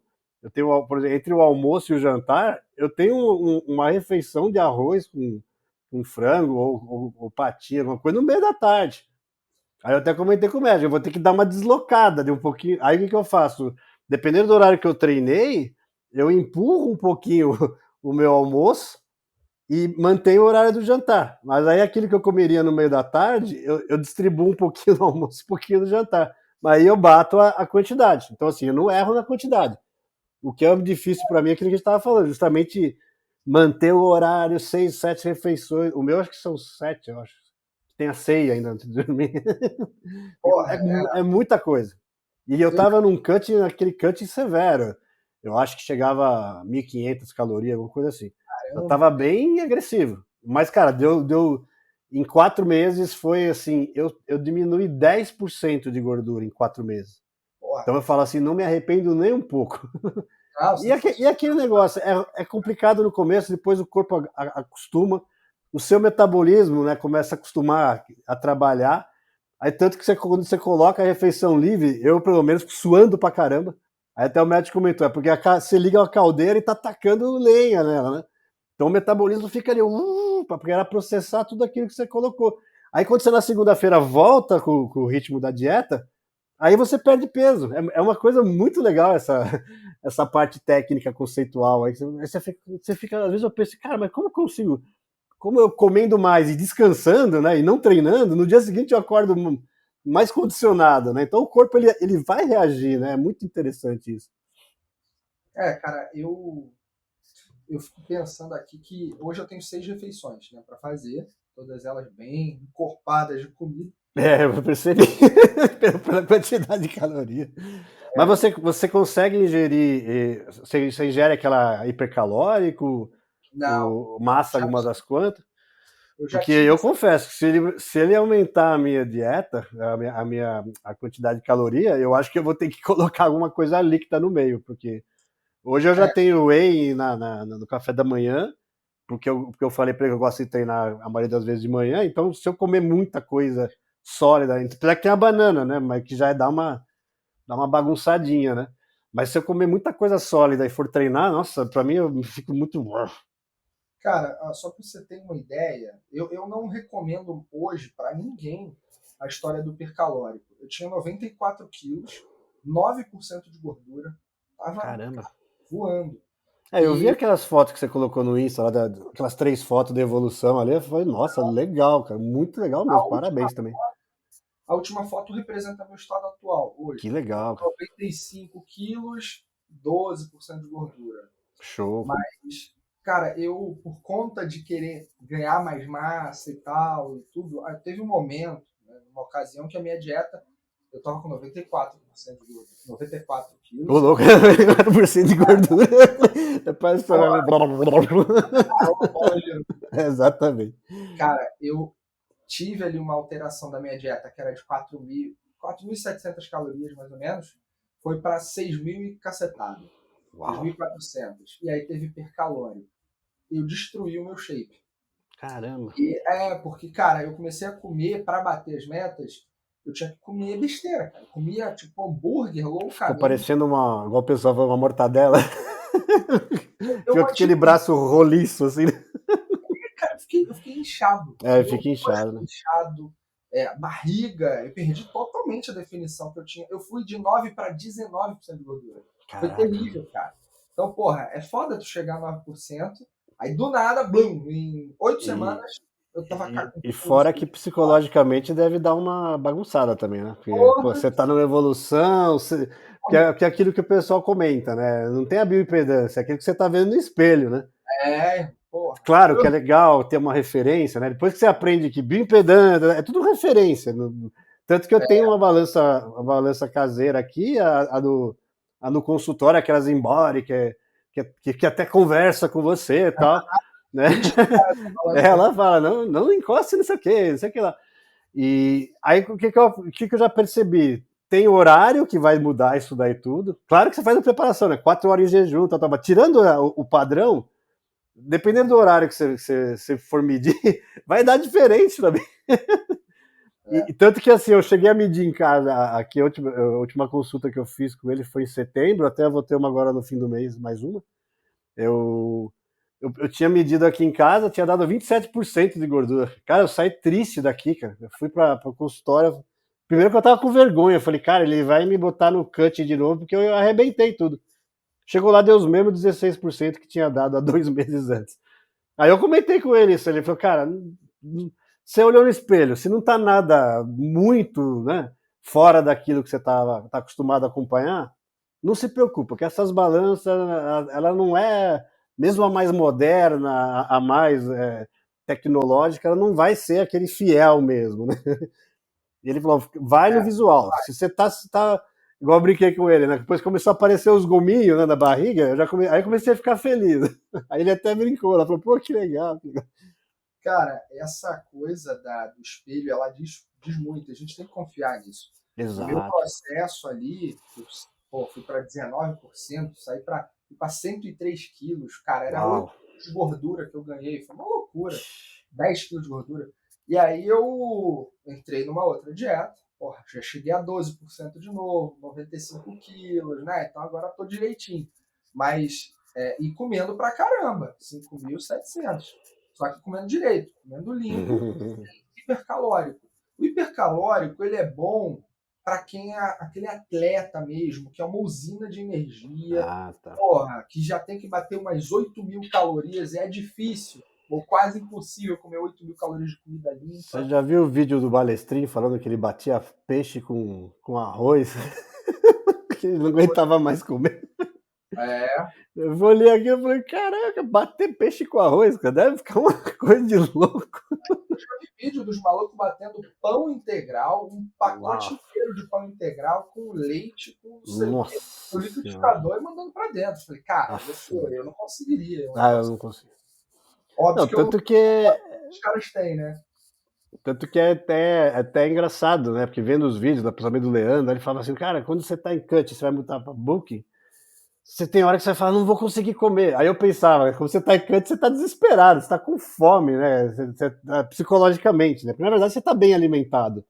por exemplo, entre o almoço e o jantar, eu tenho uma refeição de arroz com frango ou patinha, uma coisa no meio da tarde. Aí eu até comentei com o médico, eu vou ter que dar uma deslocada de um pouquinho. Aí o que, que eu faço? Dependendo do horário que eu treinei, eu empurro um pouquinho o meu almoço e mantenho o horário do jantar. Mas aí aquilo que eu comeria no meio da tarde, eu distribuo um pouquinho no almoço, um pouquinho no jantar. Mas aí eu bato a quantidade. Então, assim, eu não erro na quantidade. O que é difícil para mim é aquilo que a gente estava falando, justamente manter o horário, 6, 7 refeições. O meu acho que são 7, eu acho. Tem a ceia ainda antes de dormir. Porra, É muita coisa. E eu eu, tava naquele cutting severo. Eu acho que chegava a 1.500 calorias, alguma coisa assim. Eu caramba. tava bem agressivo. Mas, cara, em 4 meses foi assim, eu diminui 10% de gordura em 4 meses. Porra. Então eu falo assim, não me arrependo nem um pouco. Não, E, se fosse. e aquele negócio, é complicado no começo, depois o corpo acostuma, o seu metabolismo, né, começa a acostumar a trabalhar, aí tanto que quando você coloca a refeição livre, eu pelo menos suando pra caramba, aí até o médico comentou, é porque você liga a caldeira e tá tacando lenha nela, né? Então o metabolismo fica ali, porque era processar tudo aquilo que você colocou. Aí quando você na segunda-feira volta com o ritmo da dieta, aí você perde peso. É uma coisa muito legal essa parte técnica conceitual. Aí você fica, às vezes eu penso, cara, mas como eu consigo? Como eu comendo mais e descansando, né, e não treinando, no dia seguinte eu acordo mais condicionado, né? Então o corpo ele vai reagir, né? É muito interessante isso. Cara, eu fico pensando aqui que hoje eu tenho 6 refeições, né, para fazer, todas elas bem encorpadas de comida. É, eu percebi pela quantidade de caloria. Mas você consegue ingerir, você ingere aquela hipercalórico, Não, o massa já alguma das quantas? eu já Porque tive eu essa. confesso que se ele aumentar a minha dieta, a quantidade de caloria, eu acho que eu vou ter que colocar alguma coisa líquida no meio, porque hoje eu já É, tenho whey no café da manhã, porque eu falei para ele que eu gosto de treinar a maioria das vezes de manhã, então se eu comer muita coisa sólida, apesar que tem a banana, né, mas que já dá dá uma bagunçadinha, né? Mas se eu comer muita coisa sólida e for treinar, nossa, pra mim eu fico muito. Cara, só para você ter uma ideia, eu não recomendo hoje para ninguém a história do hipercalórico. Eu tinha 94 quilos, 9% de gordura, tava Caramba. voando. Eu vi E aquelas fotos que você colocou no Insta, lá aquelas 3 fotos da evolução ali, eu falei, nossa, legal, cara, muito legal a mesmo, última, parabéns também. a última foto representa meu estado atual, hoje. Que Eu legal, tenho cara. 95 quilos, 12% de gordura. Show. Mas, cara, eu, por conta de querer ganhar mais massa e tal, e tudo, teve um momento, né, uma ocasião que a minha dieta, eu tava com 94% de gordura, 94 Ô, quilos. louco, 4% de gordura. É pra estourar. Exatamente. Cara, eu tive ali uma alteração da minha dieta, que era de 4.700 calorias, mais ou menos, foi para 6.000 e cacetada. Uau. 6.400. E aí teve hipercalórico. Eu destruí o meu shape. Caramba. Porque, cara, eu comecei a comer para bater as metas, eu tinha que comer besteira, cara. Eu comia, tipo, hambúrguer Ficou loucamente. parecendo igual o pessoal fala, uma mortadela. Eu Ficou com bati, aquele braço roliço, assim. Né? cara, eu fiquei inchado. Meu Fica rosto inchado, né? inchado, barriga, eu perdi totalmente a definição que eu tinha. Eu fui de 9 para 19% de gordura. Foi Caraca. terrível, cara. Então, porra, é foda tu chegar a 9%, aí do nada, blum, em 8 E, semanas eu tava e com fora que psicologicamente deve dar uma bagunçada também, né? Porque, pô, porra, você tá numa evolução, que é aquilo que o pessoal comenta, né? Não tem a bioimpedância, é aquilo que você tá vendo no espelho, né? porra. Claro que é legal ter uma referência, né? Depois que você aprende que bioimpedância é tudo referência. Tanto que eu tenho uma balança caseira aqui, a no consultório, aquelas embora, que até conversa com você e tal, né? Ela fala, não, não encoste nisso aqui, não sei o que lá. E aí, o que eu já percebi? Tem horário que vai mudar isso daí tudo. Claro que você faz a preparação, né? 4 horas em jejum, tal, tal, mas tirando o padrão, dependendo do horário que você for medir, vai dar diferente também. E tanto que assim, eu cheguei a medir em casa, aqui a última consulta que eu fiz com ele foi em setembro, até eu vou ter uma agora no fim do mês, mais uma. Eu tinha medido aqui em casa, tinha dado 27% de gordura. Cara, eu saí triste daqui, cara. Eu fui para o consultório. Primeiro que eu tava com vergonha. Eu falei, cara, ele vai me botar no cut de novo, porque eu arrebentei tudo. Chegou lá, deu os mesmos 16% que tinha dado há 2 meses antes. Aí eu comentei com ele isso. Ele falou, cara, você olhou no espelho, se não tá nada muito, né, fora daquilo que você tá acostumado a acompanhar, não se preocupa, porque essas balanças, ela não é, mesmo a mais moderna, a mais tecnológica, ela não vai ser aquele fiel mesmo, né? E ele falou, vai no visual. Se você tá igual eu brinquei com ele, né? Depois começou a aparecer os gominhos, né, na barriga, aí eu comecei a ficar feliz. Aí ele até brincou, ela falou, pô, que legal. Cara, essa coisa do espelho, ela diz muito, a gente tem que confiar nisso. O meu Exato. processo ali, fui para 19%, saí para 103 quilos, cara, era 8 Uau. quilos de gordura que eu ganhei, foi uma loucura, 10 quilos de gordura. E aí eu entrei numa outra dieta, porra, já cheguei a 12% de novo, 95 quilos, né? Então agora tô direitinho. Mas, e comendo pra caramba, 5.700. Só que comendo direito, comendo limpo, hipercalórico. O hipercalórico, ele é bom para quem é aquele atleta mesmo, que é uma usina de energia, Ah, tá. porra, que já tem que bater umas 8.000 calorias, e é difícil, ou quase impossível comer 8.000 calorias de comida Você limpa. já viu o vídeo do Balestrin falando que ele batia peixe com arroz? Que ele não aguentava mais comer. É, Eu olhei aqui e falei, caraca, bater peixe com arroz, cara, deve ficar uma coisa de louco. eu já vi vídeo dos malucos batendo pão integral, um Uau. pacote inteiro de pão integral com leite, com não sei o quê, no Nossa senhora. liquidificador e mandando para dentro. Falei, cara, Nossa. eu não conseguiria um Ah, eu negócio. não consigo. Óbvio Não, que eu não tanto que os caras têm, né? Tanto que é até engraçado, né? Porque vendo os vídeos, principalmente do Leandro, ele fala assim, cara, quando você tá em cut, você vai mudar pra book, você tem hora que você vai falar, não vou conseguir comer. Aí eu pensava, quando você tá em cut, você tá desesperado, você tá com fome, né? Psicologicamente, né? Porque na verdade você tá bem alimentado.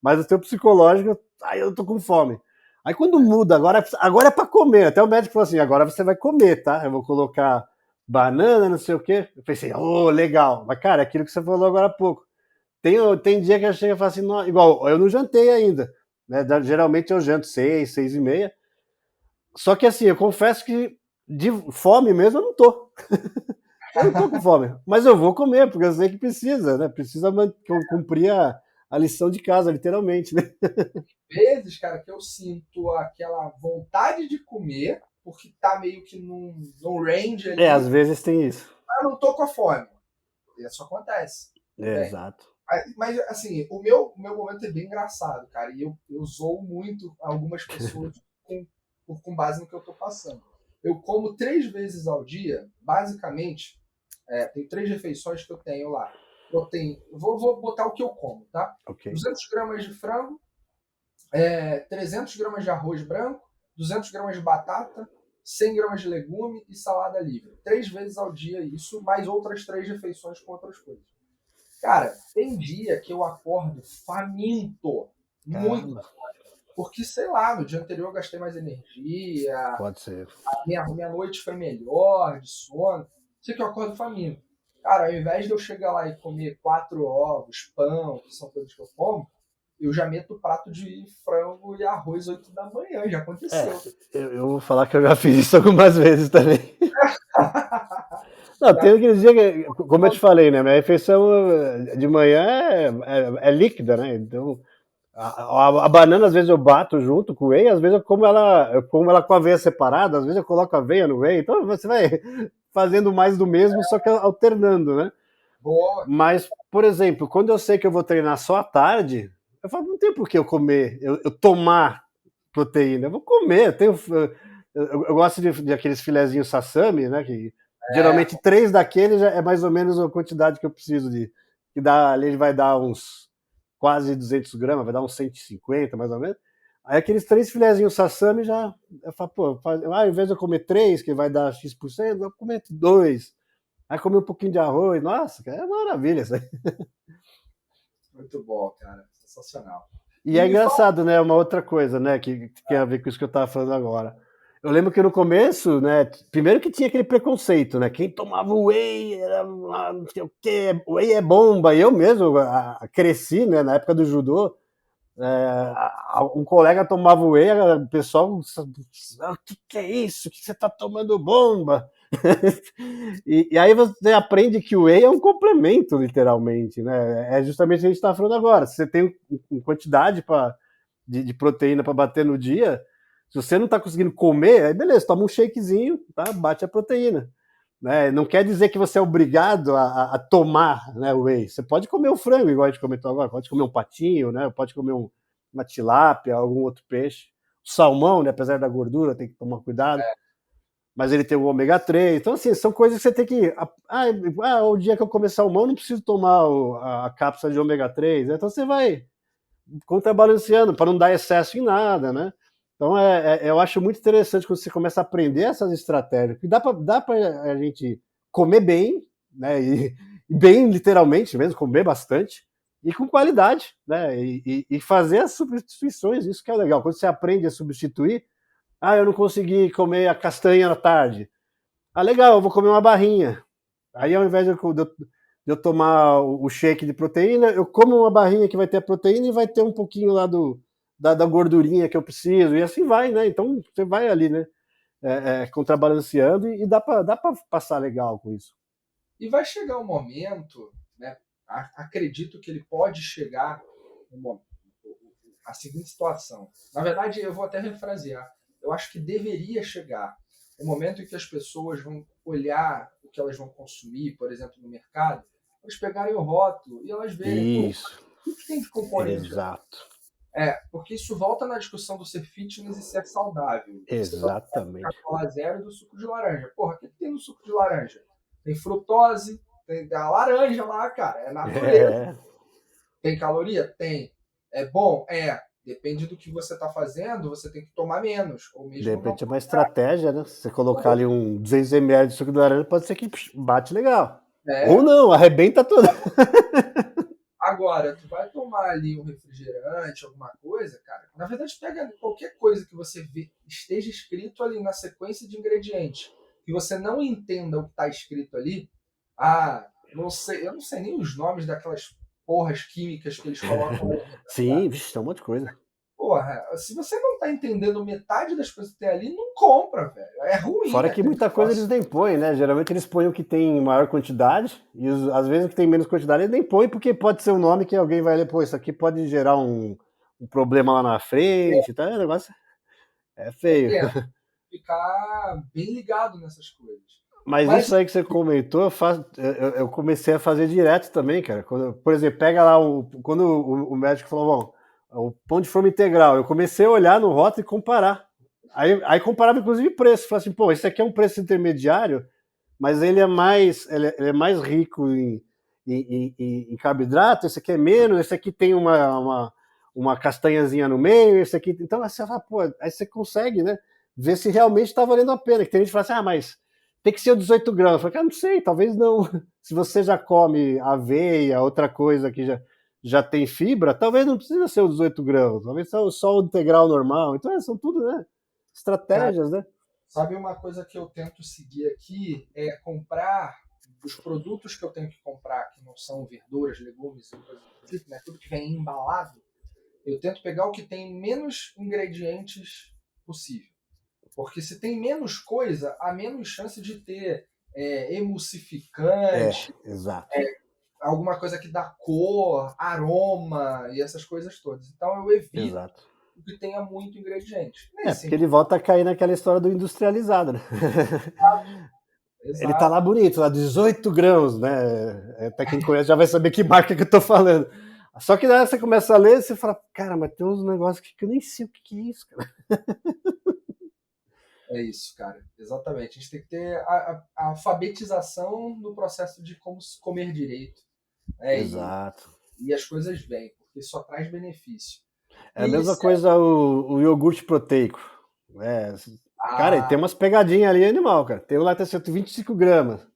Mas o teu psicológico, aí eu tô com fome. Aí quando muda, agora é para comer. Até o médico falou assim: agora você vai comer, tá? Eu vou colocar banana, não sei o quê. Eu pensei, legal. Mas, cara, aquilo que você falou agora há pouco. Tem dia que eu chego e falo assim, não, igual, eu não jantei ainda. Né? Geralmente eu janto 6, 6:30. Só que assim, eu confesso que de fome mesmo eu não tô. Eu não tô com fome. Mas eu vou comer, porque eu sei que precisa, né? Precisa cumprir a lição de casa, literalmente, né? Vezes, cara, que eu sinto aquela vontade de comer, porque tá meio que num range Às ali, vezes tem isso. mas não tô com a fome. Isso acontece. Bem, Exato. mas assim, o meu momento é bem engraçado, cara, e eu zoo muito algumas pessoas com base no que eu tô passando. Eu como 3 vezes ao dia, basicamente, tem 3 refeições que eu tenho lá. Vou botar o que eu como, tá? Ok. 200 gramas de frango, 300 gramas de arroz branco, 200 gramas de batata, 100 gramas de legume e salada livre. 3 vezes ao dia isso, mais outras 3 refeições com outras coisas. Cara, tem dia que eu acordo faminto, muito, Caramba. porque sei lá, no dia anterior eu gastei mais energia, Pode ser. minha noite foi melhor de sono. Sei que eu acordo faminto. Cara, ao invés de eu chegar lá e comer 4 ovos, pão, que são coisas que eu como, eu já meto o prato de frango e arroz 8 da manhã, já aconteceu. Eu vou falar que eu já fiz isso algumas vezes também. Não, tem aqueles dias que, como eu te falei, né? Minha refeição de manhã é líquida, né? Então, a banana, às vezes, eu bato junto com o whey, às vezes eu como ela com a aveia separada, às vezes eu coloco a aveia no whey, então você vai fazendo mais do mesmo, só que alternando, né? Boa. Mas, por exemplo, quando eu sei que eu vou treinar só à tarde, eu falo, não tem por que eu comer, eu tomar proteína, eu vou comer, eu gosto de aqueles filezinhos sassami, né, que geralmente 3 daqueles já é mais ou menos a quantidade que eu preciso que dá, ali ele vai dar uns quase 200 gramas, vai dar uns 150 mais ou menos. Aí aqueles 3 filezinhos sassami já, eu falo, pô, ao invés de eu comer 3, que vai dar X%, eu vou comer 2. Aí comer um pouquinho de arroz, nossa, é maravilha isso aí. Muito bom, cara. Sensacional. E E é me fala. engraçado, né? Uma outra coisa, né? Que tem a ver com isso que eu tava falando agora. Eu lembro que no começo, né? Primeiro que tinha aquele preconceito, né? Quem tomava whey era não sei o quê, whey é bomba. E eu mesmo cresci, né? Na época do judô, um colega tomava whey, o pessoal, o que é isso? Que você tá tomando bomba? E aí você aprende que o whey é um complemento, literalmente, né? É justamente o que a gente está falando agora. Se você tem quantidade de proteína para bater no dia, se você não está conseguindo comer, aí beleza, toma um shakezinho, tá? Bate a proteína. Né? Não quer dizer que você é obrigado a tomar, né, o whey. Você pode comer o frango, igual a gente comentou agora, pode comer um patinho, né? Pode comer uma tilápia, algum outro peixe. O salmão, né, apesar da gordura, tem que tomar cuidado, mas ele tem o ômega 3. Então, assim, são coisas que você tem que. O dia que eu comer salmão, não preciso tomar a cápsula de ômega 3. Então, você vai contrabalanceando para não dar excesso em nada, né? Então, eu acho muito interessante quando você começa a aprender essas estratégias. Que dá para a gente comer bem, né? E bem, literalmente mesmo, comer bastante, e com qualidade, né? E fazer as substituições, isso que é legal. Quando você aprende a substituir, eu não consegui comer a castanha à tarde. Legal, eu vou comer uma barrinha. Aí, ao invés de eu tomar o shake de proteína, eu como uma barrinha que vai ter a proteína e vai ter um pouquinho lá da gordurinha que eu preciso. E assim vai, né? Então, você vai ali, né? Contrabalanceando e dá para passar legal com isso. E vai chegar um momento, né? Acredito que ele pode chegar a seguinte situação. Na verdade, eu vou até refrasear. Eu acho que deveria chegar o momento em que as pessoas vão olhar o que elas vão consumir, por exemplo, no mercado, elas pegarem o rótulo e elas verem Isso, o que tem de componente. exato. Porque isso volta na discussão do ser fitness e ser saudável. Você vai Exatamente. Coca-Cola zero e do suco de laranja. Porra, o que tem no suco de laranja? Tem frutose, tem a laranja lá, cara. É natureza. Tem caloria? Tem. É bom? É. Depende do que você está fazendo, você tem que tomar menos. Ou mesmo De não repente é uma tomar. estratégia, né? Se você colocar ali um 200 ml de suco de laranja, pode ser que bate legal. É. Ou não, arrebenta tudo. Agora, tu vai tomar ali um refrigerante, alguma coisa, cara. Na verdade, pega qualquer coisa que você vê, esteja escrito ali na sequência de ingredientes, que você não entenda o que está escrito ali. Ah, não sei, eu não sei nem os nomes daquelas porras químicas que eles colocam ali, tá ligado? Sim, vixe, tem um monte de coisa. Porra, se você não tá entendendo metade das coisas que tem ali, não compra, velho. É ruim Fora que aquele muita coisa eles negócio. nem põem, né? Geralmente eles põem o que tem maior quantidade, e às vezes o que tem menos quantidade eles nem põem, porque pode ser um nome que alguém vai ler, pô, isso aqui pode gerar um problema lá na frente, tá? O negócio é feio. É, ficar bem ligado nessas coisas. Mas Mas isso aí que você comentou, eu comecei a fazer direto também, cara. Por exemplo, pega lá, quando o médico falou, bom, o pão de forma integral, eu comecei a olhar no rótulo e comparar. Aí comparava inclusive preço. Falei assim, pô, esse aqui é um preço intermediário, mas ele é mais rico em carboidrato, esse aqui é menos, esse aqui tem uma castanhazinha no meio, esse aqui. Então, você fala, pô, aí você consegue, né? Ver se realmente está valendo a pena. Que tem gente que fala assim, mas tem que ser 18 gramas. Eu falei, cara, não sei, talvez não. Se você já come aveia, outra coisa que já tem fibra, talvez não precisa ser os 18 gramas, talvez só o integral normal. Então, são tudo, né? cara, Estratégias, né? sabe uma coisa que eu tento seguir aqui é comprar os produtos que eu tenho que comprar, que não são verduras, legumes e coisas do tipo, né? Tudo que vem embalado, eu tento pegar o que tem menos ingredientes possível. Porque se tem menos coisa, há menos chance de ter É, emulsificante, exato. alguma coisa que dá cor, aroma e essas coisas todas. Então eu evito Exato. que tenha muito ingrediente. Nem É, porque sempre. ele volta a cair naquela história do industrializado, né? Ele tá Exato. lá bonito, lá 18 grãos, né? Até quem conhece já vai saber que marca que eu tô falando. Só que daí você começa a ler e você fala, cara, mas tem uns negócios que eu nem sei o que é isso, cara. É isso, cara. Exatamente. A gente tem que ter a alfabetização no processo de como comer direito. Né? Exato. E as coisas vêm, porque só traz benefício. É a E mesma se coisa o iogurte proteico. É, cara, e a, tem umas pegadinhas ali animal, cara. Tem um lá que tá 125 gramas.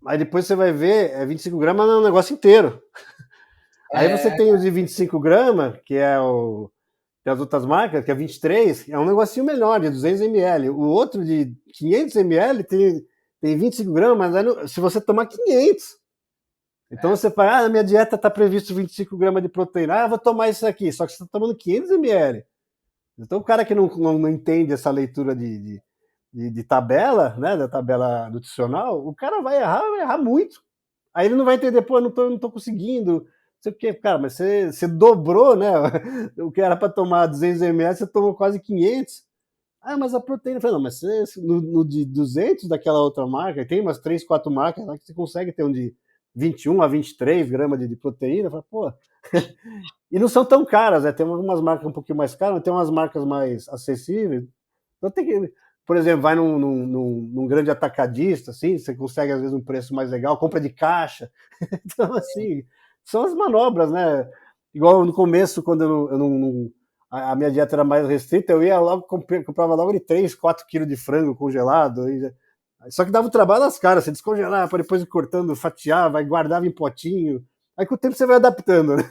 Aí depois você vai ver, é 25 gramas no negócio inteiro. Aí você é, tem o de 25 gramas, que é tem as outras marcas, que é 23, é um negocinho melhor, de 200 ml. O outro de 500 ml tem 25 gramas, mas se você tomar 500. Então você fala, na minha dieta está previsto 25 gramas de proteína, vou tomar isso aqui, só que você está tomando 500 ml. Então o cara que não entende essa leitura de tabela, né, da tabela nutricional, o cara vai errar muito. Aí ele não vai entender, pô, eu não tô conseguindo, não sei o quê. Cara, mas você dobrou, né? O que era para tomar 200 ml, você tomou quase 500. Mas a proteína. Eu falei, não, mas no de 200 daquela outra marca, tem umas 3, 4 marcas lá que você consegue ter um de 21 a 23 gramas de proteína. Eu falei, pô. E não são tão caras, né? Tem algumas marcas um pouquinho mais caras, tem umas marcas mais acessíveis. Então tem que, por exemplo, vai num grande atacadista, assim, você consegue às vezes um preço mais legal, compra de caixa. Então, assim, são as manobras, né? Igual no começo, quando a minha dieta era mais restrita, eu ia logo, comprava logo de 3, 4 quilos de frango congelado. Só que dava o trabalho das caras, você descongelar, para depois ir cortando, fatiar, vai guardava em potinho. Aí com o tempo você vai adaptando, né?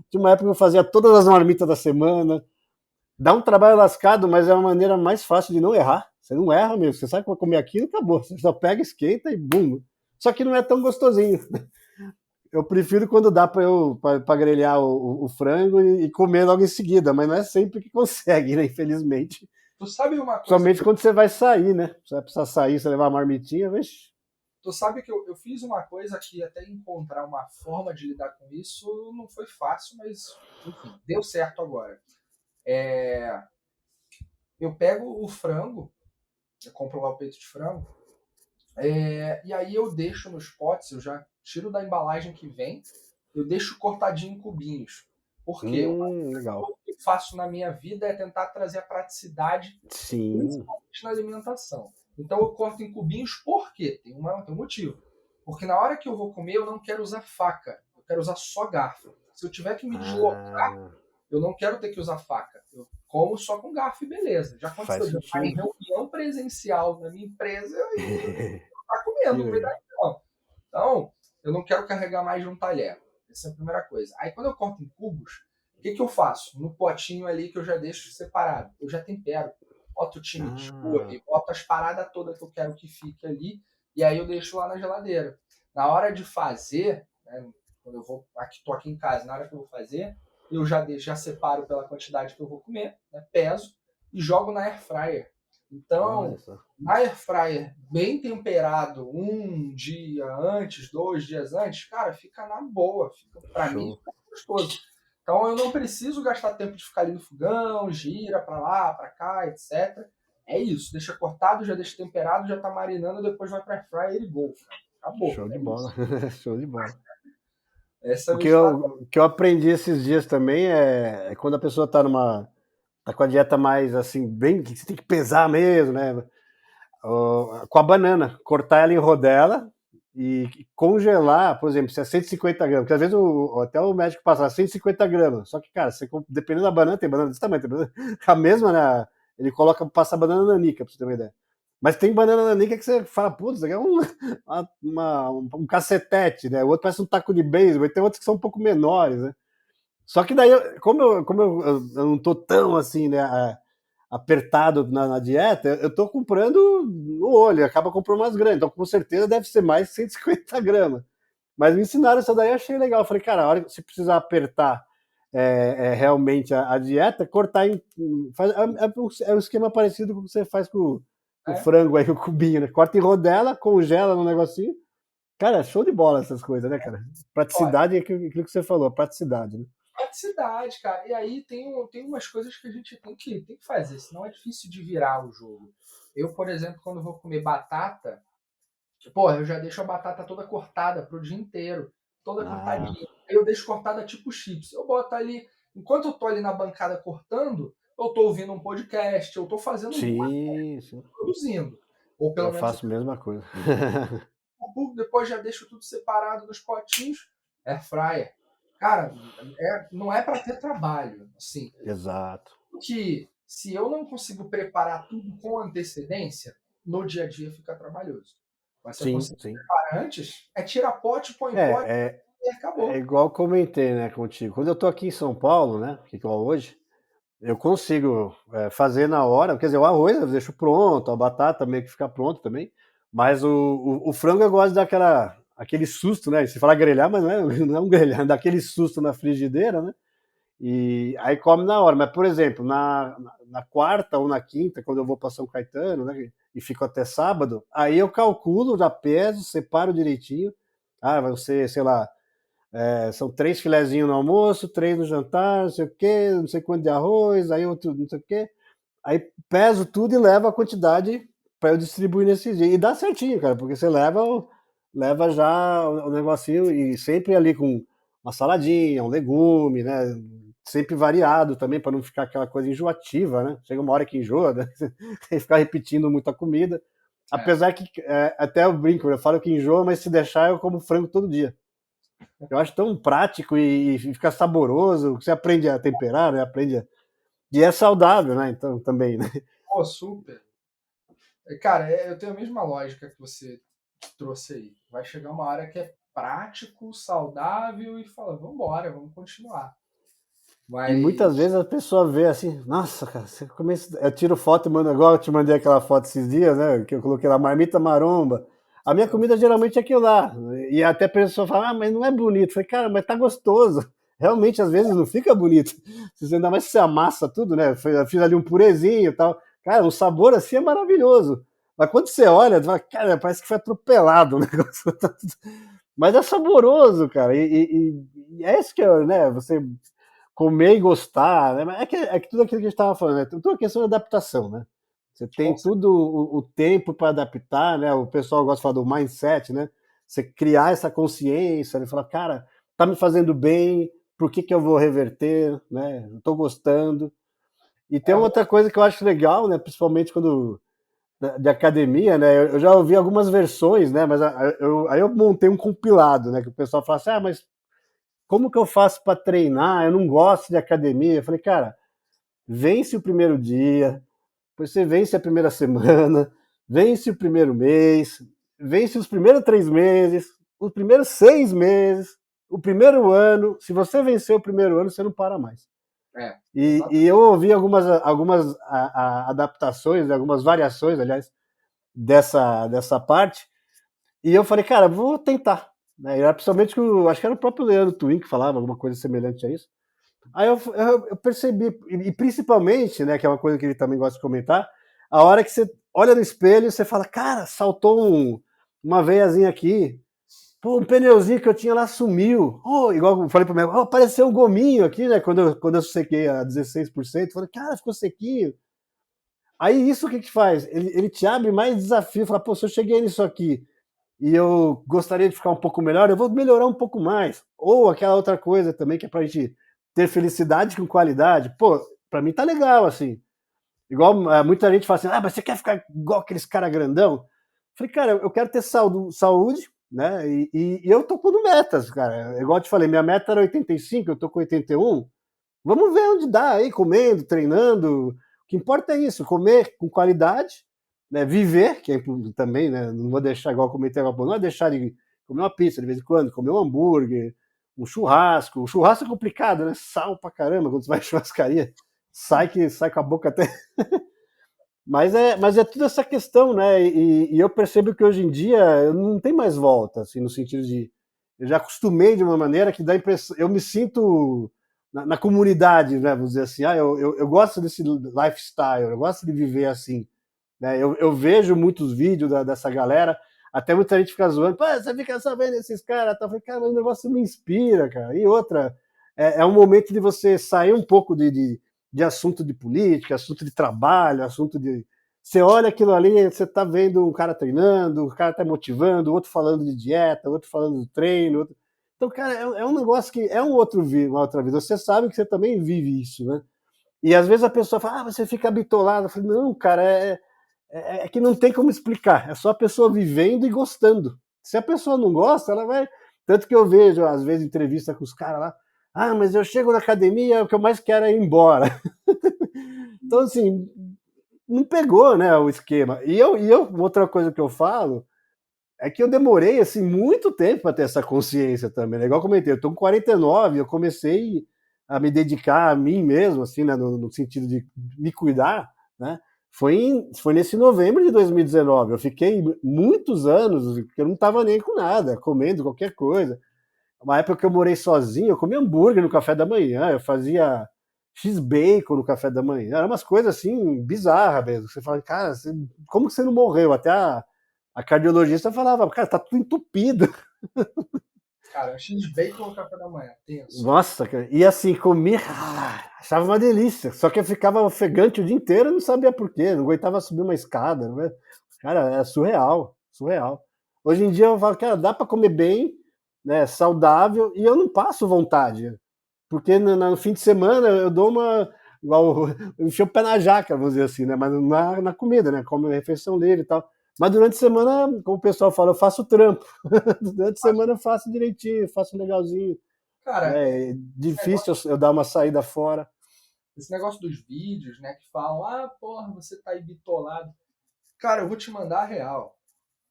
Tinha uma época que eu fazia todas as marmitas da semana. Dá um trabalho lascado, mas é uma maneira mais fácil de não errar. Você não erra mesmo. Você sabe que vai comer aquilo, acabou. Você só pega, esquenta e bum. Só que não é tão gostosinho. Eu prefiro quando dá para grelhar o frango e comer logo em seguida, mas não é sempre que consegue, né? Infelizmente. tu sabe uma coisa que Somente quando você vai sair, né? Você vai precisar sair, você levar a marmitinha, vixi. tu sabe que eu fiz uma coisa que até encontrar uma forma de lidar com isso não foi fácil, mas enfim, deu certo agora. É, eu pego o frango, eu compro lá o peito de frango, e aí eu deixo nos potes, eu já tiro da embalagem que vem, eu deixo cortadinho em cubinhos. Por quê? Uma Legal. coisa que eu faço na minha vida é tentar trazer a praticidade, Sim. principalmente na alimentação. Então eu corto em cubinhos por quê? Tem um motivo. Porque na hora que eu vou comer, eu não quero usar faca, eu quero usar só garfo. Se eu tiver que me deslocar, Ah, eu não quero ter que usar faca. Eu como só com garfo e beleza. Já faz aconteceu de eu estar em sentido. reunião presencial na minha empresa e estar comendo Que no meio da legal. reunião. Então, eu não quero carregar mais de um talher. Essa é a primeira coisa. Aí quando eu corto em cubos, o que eu faço? No potinho ali que eu já deixo separado, eu já tempero. Boto o time de Ah, boto as paradas todas que eu quero que fique ali, e aí eu deixo lá na geladeira. Na hora de fazer, né, quando eu vou, tô aqui em casa, na hora que eu vou fazer, eu já separo pela quantidade que eu vou comer, né, peso, e jogo na air fryer. olha Então, só. na air fryer bem temperado, um dia antes, 2 dias antes, cara, fica na boa. Para mim, Show. fica gostoso. Então eu não preciso gastar tempo de ficar ali no fogão, gira para lá, para cá, etc. É isso, deixa cortado, já deixa temperado, já tá marinando, depois vai para air fryer e go. Acabou, Show de é bola. isso. Show de bola. Essa é a O minha que estratégia. eu, o que eu aprendi esses dias também é quando a pessoa tá com a dieta mais assim, bem, que você tem que pesar mesmo, né? Com a banana, cortar ela em rodela e congelar, por exemplo, se é 150 gramas, porque às vezes até o médico passa 150 gramas, só que, cara, dependendo da banana, tem banana desse tamanho, tem banana, a mesma, né? Ele passa a banana nanica, pra você ter uma ideia. Mas tem banana nanica que você fala, putz, isso aqui é um cacetete, né? O outro parece um taco de beisebol, e tem outros que são um pouco menores, né? Só que daí, eu não tô tão assim, né, apertado na dieta, eu tô comprando no olho, acaba comprando umas grandes, então com certeza deve ser mais de 150 gramas. Mas me ensinaram isso daí, eu achei legal. Eu falei, cara, a hora que você precisar apertar realmente a dieta, cortar é um esquema parecido com o que você faz com o É, frango aí, o cubinho, né? Corta em rodela, congela no negocinho. Cara, show de bola essas coisas, né, cara? olha, Praticidade é aquilo que você falou, praticidade, né? praticidade, cara. E aí tem umas coisas que a gente tem que fazer, senão é difícil de virar o jogo. Eu, por exemplo, quando vou comer batata, porra, eu já deixo a batata toda cortada pro dia inteiro, toda Ah, cortadinha. Aí eu deixo cortada tipo chips. Eu boto ali, enquanto eu tô ali na bancada cortando, eu tô ouvindo um podcast, eu tô fazendo alguma coisa, sim, sim. produzindo. Ou pelo Eu menos faço a mesma coisa. depois já deixo tudo separado nos potinhos, air fryer. Cara, não é para ter trabalho, assim. Exato. Que se eu não consigo preparar tudo com antecedência, no dia a dia fica trabalhoso. Mas se eu Sim, consigo sim. preparar antes, é tira pote, põe pote É, e é acabou. igual eu comentei, né, contigo. Quando eu tô aqui em São Paulo, né, que igual hoje, eu consigo fazer na hora, quer dizer, o arroz eu deixo pronto, a batata meio que fica pronto também, mas o frango eu gosto aquele susto, né? Se falar grelhar, mas não é, não é um grelhar, dá aquele susto na frigideira, né? E aí come na hora. Mas, por exemplo, na quarta ou na quinta, quando eu vou para São Caetano, né, e fico até sábado, aí eu calculo, já peso, separo direitinho. Ah, vai ser, sei lá, são 3 filezinhos no almoço, 3 no jantar, não sei o quê, não sei quanto de arroz, aí outro, não sei o quê. Aí peso tudo e levo a quantidade para eu distribuir nesse dia. E dá certinho, cara, porque você leva já o negocinho e sempre ali com uma saladinha, um legume, né? Sempre variado também, para não ficar aquela coisa enjoativa, né? Chega uma hora que enjoa, né? E ficar repetindo muita comida. É, Apesar que, até eu brinco, eu falo que enjoa, mas se deixar eu como frango todo dia. Eu acho tão prático e fica saboroso, você aprende a temperar, né? E é saudável, né? Então, também, né? pô, super. Cara, eu tenho a mesma lógica que você trouxe aí. Vai chegar uma hora que é prático, saudável e fala, vamos embora, vamos continuar. E muitas Mas, vezes a pessoa vê assim, nossa, cara, você começa. Eu tiro foto e mando agora, eu te mandei aquela foto esses dias, né? Que eu coloquei lá, marmita maromba. A minha comida geralmente é aquilo lá. E até a pessoa fala, ah, mas não é bonito. Eu falei, cara, mas tá gostoso. Realmente, às vezes, não fica bonito. Ainda mais se você amassa tudo, né? Eu fiz ali um purezinho e tal. Cara, o sabor assim é maravilhoso. Mas quando você olha, você fala, cara, parece que foi atropelado o negócio. Mas é saboroso, cara. E é isso que é, né? Você comer e gostar, né? Mas é que tudo aquilo que a gente estava falando, né? Tudo uma questão de adaptação, né? Você tem com tudo o tempo para adaptar, né? O pessoal gosta de falar do mindset, né? Você criar essa consciência, né? Falar, cara, tá me fazendo bem, por que eu vou reverter, né? Estou gostando. E tem uma outra coisa que eu acho legal, né? Principalmente quando de academia, né? Eu já ouvi algumas versões, né? Mas aí eu montei um compilado, né? Que o pessoal fala assim, ah, mas como que eu faço para treinar? Eu não gosto de academia. Eu falei, cara, vence o primeiro dia, depois você vence a primeira semana, vence o primeiro mês, vence os primeiros 3 meses, os primeiros 6 meses. o primeiro ano, se você vencer o primeiro ano, você não para mais. E eu ouvi algumas adaptações, algumas variações, aliás, dessa parte, e eu falei, cara, vou tentar. Né? Era principalmente que acho que era o próprio Leandro Twin que falava alguma coisa semelhante a isso. Aí eu percebi, e principalmente, né, que é uma coisa que ele também gosta de comentar, a hora que você olha no espelho e você fala, cara, saltou uma veiazinha aqui, pô, um pneuzinho que eu tinha lá sumiu. Oh, igual eu falei pro meu, apareceu um gominho aqui, né, quando eu sequei a 16%, eu falei, cara, ficou sequinho. Aí isso o que faz? Ele te abre mais desafio, fala, pô, se eu cheguei nisso aqui e eu gostaria de ficar um pouco melhor, eu vou melhorar um pouco mais. Ou aquela outra coisa também que é pra gente ter felicidade com qualidade. Pô, pra mim tá legal, assim. Igual muita gente fala assim, mas você quer ficar igual aqueles cara grandão? Falei, cara, eu quero ter saúde, né? E eu tô pondo metas, cara. Igual eu te falei, minha meta era 85, eu tô com 81. Vamos ver onde dá aí, comendo, treinando. O que importa é isso, comer com qualidade, né? Viver, que é também, né? Não vou deixar, igual eu comentei agora, não é deixar de comer uma pizza de vez em quando, comer um hambúrguer, um churrasco. O churrasco é complicado, né? Sal pra caramba quando você vai em churrascaria. Sai com a boca até. Mas é tudo essa questão, né? E eu percebo que hoje em dia não tem mais volta, assim, no sentido de. Eu já acostumei de uma maneira que dá impressão. Eu me sinto na comunidade, né? Vamos dizer assim, eu gosto desse lifestyle, eu gosto de viver assim. Né? Eu vejo muitos vídeos dessa galera, até muita gente fica zoando, pô, você fica só vendo esses caras, tá? Eu falei, cara, mas o negócio me inspira, cara. E outra, é um momento de você sair um pouco de assunto de política, assunto de trabalho, assunto de. Você olha aquilo ali, você tá vendo um cara treinando, o cara tá motivando, o outro falando de dieta, o outro falando do treino. Outro... Então, cara, é um negócio que é uma outra vida. Você sabe que você também vive isso, né? E às vezes a pessoa fala, você fica bitolado. Eu falei, não, cara, é que não tem como explicar. É só a pessoa vivendo e gostando. Se a pessoa não gosta, ela vai. Tanto que eu vejo, às vezes, entrevista com os caras lá. Mas eu chego na academia, o que eu mais quero é ir embora. Então, assim, não pegou, né, o esquema. Outra coisa que eu falo é que eu demorei, assim, muito tempo para ter essa consciência também. Né? Igual eu comentei, eu tô com 49, eu comecei a me dedicar a mim mesmo, assim, né, no sentido de me cuidar, né? Foi nesse novembro de 2019. Eu fiquei muitos anos que eu não estava nem com nada, comendo qualquer coisa. Uma época que eu morei sozinho, eu comia hambúrguer no café da manhã, eu fazia X-bacon no café da manhã. Eram umas coisas assim, bizarras mesmo. Você fala, cara, como que você não morreu? Até a cardiologista falava, cara, tá tudo entupido. Cara, X-bacon no café da manhã, tenso. Nossa, cara. E assim, comia, achava uma delícia. Só que eu ficava ofegante o dia inteiro e não sabia por quê. Não aguentava subir uma escada. Né? Cara, é surreal, surreal. Hoje em dia eu falo, cara, dá para comer bem, né, saudável, e eu não passo vontade. Porque no fim de semana eu dou uma. Igual, eu enfio o pé na jaca, vamos dizer assim, né? Mas na comida, né? Como refeição livre e tal. Mas durante a semana, como o pessoal fala, eu faço trampo. Durante a semana eu faço direitinho, faço legalzinho. Cara, É difícil eu dar uma saída fora. esse negócio dos vídeos, né, que falam, porra, você tá aí bitolado. Cara, eu vou te mandar a real.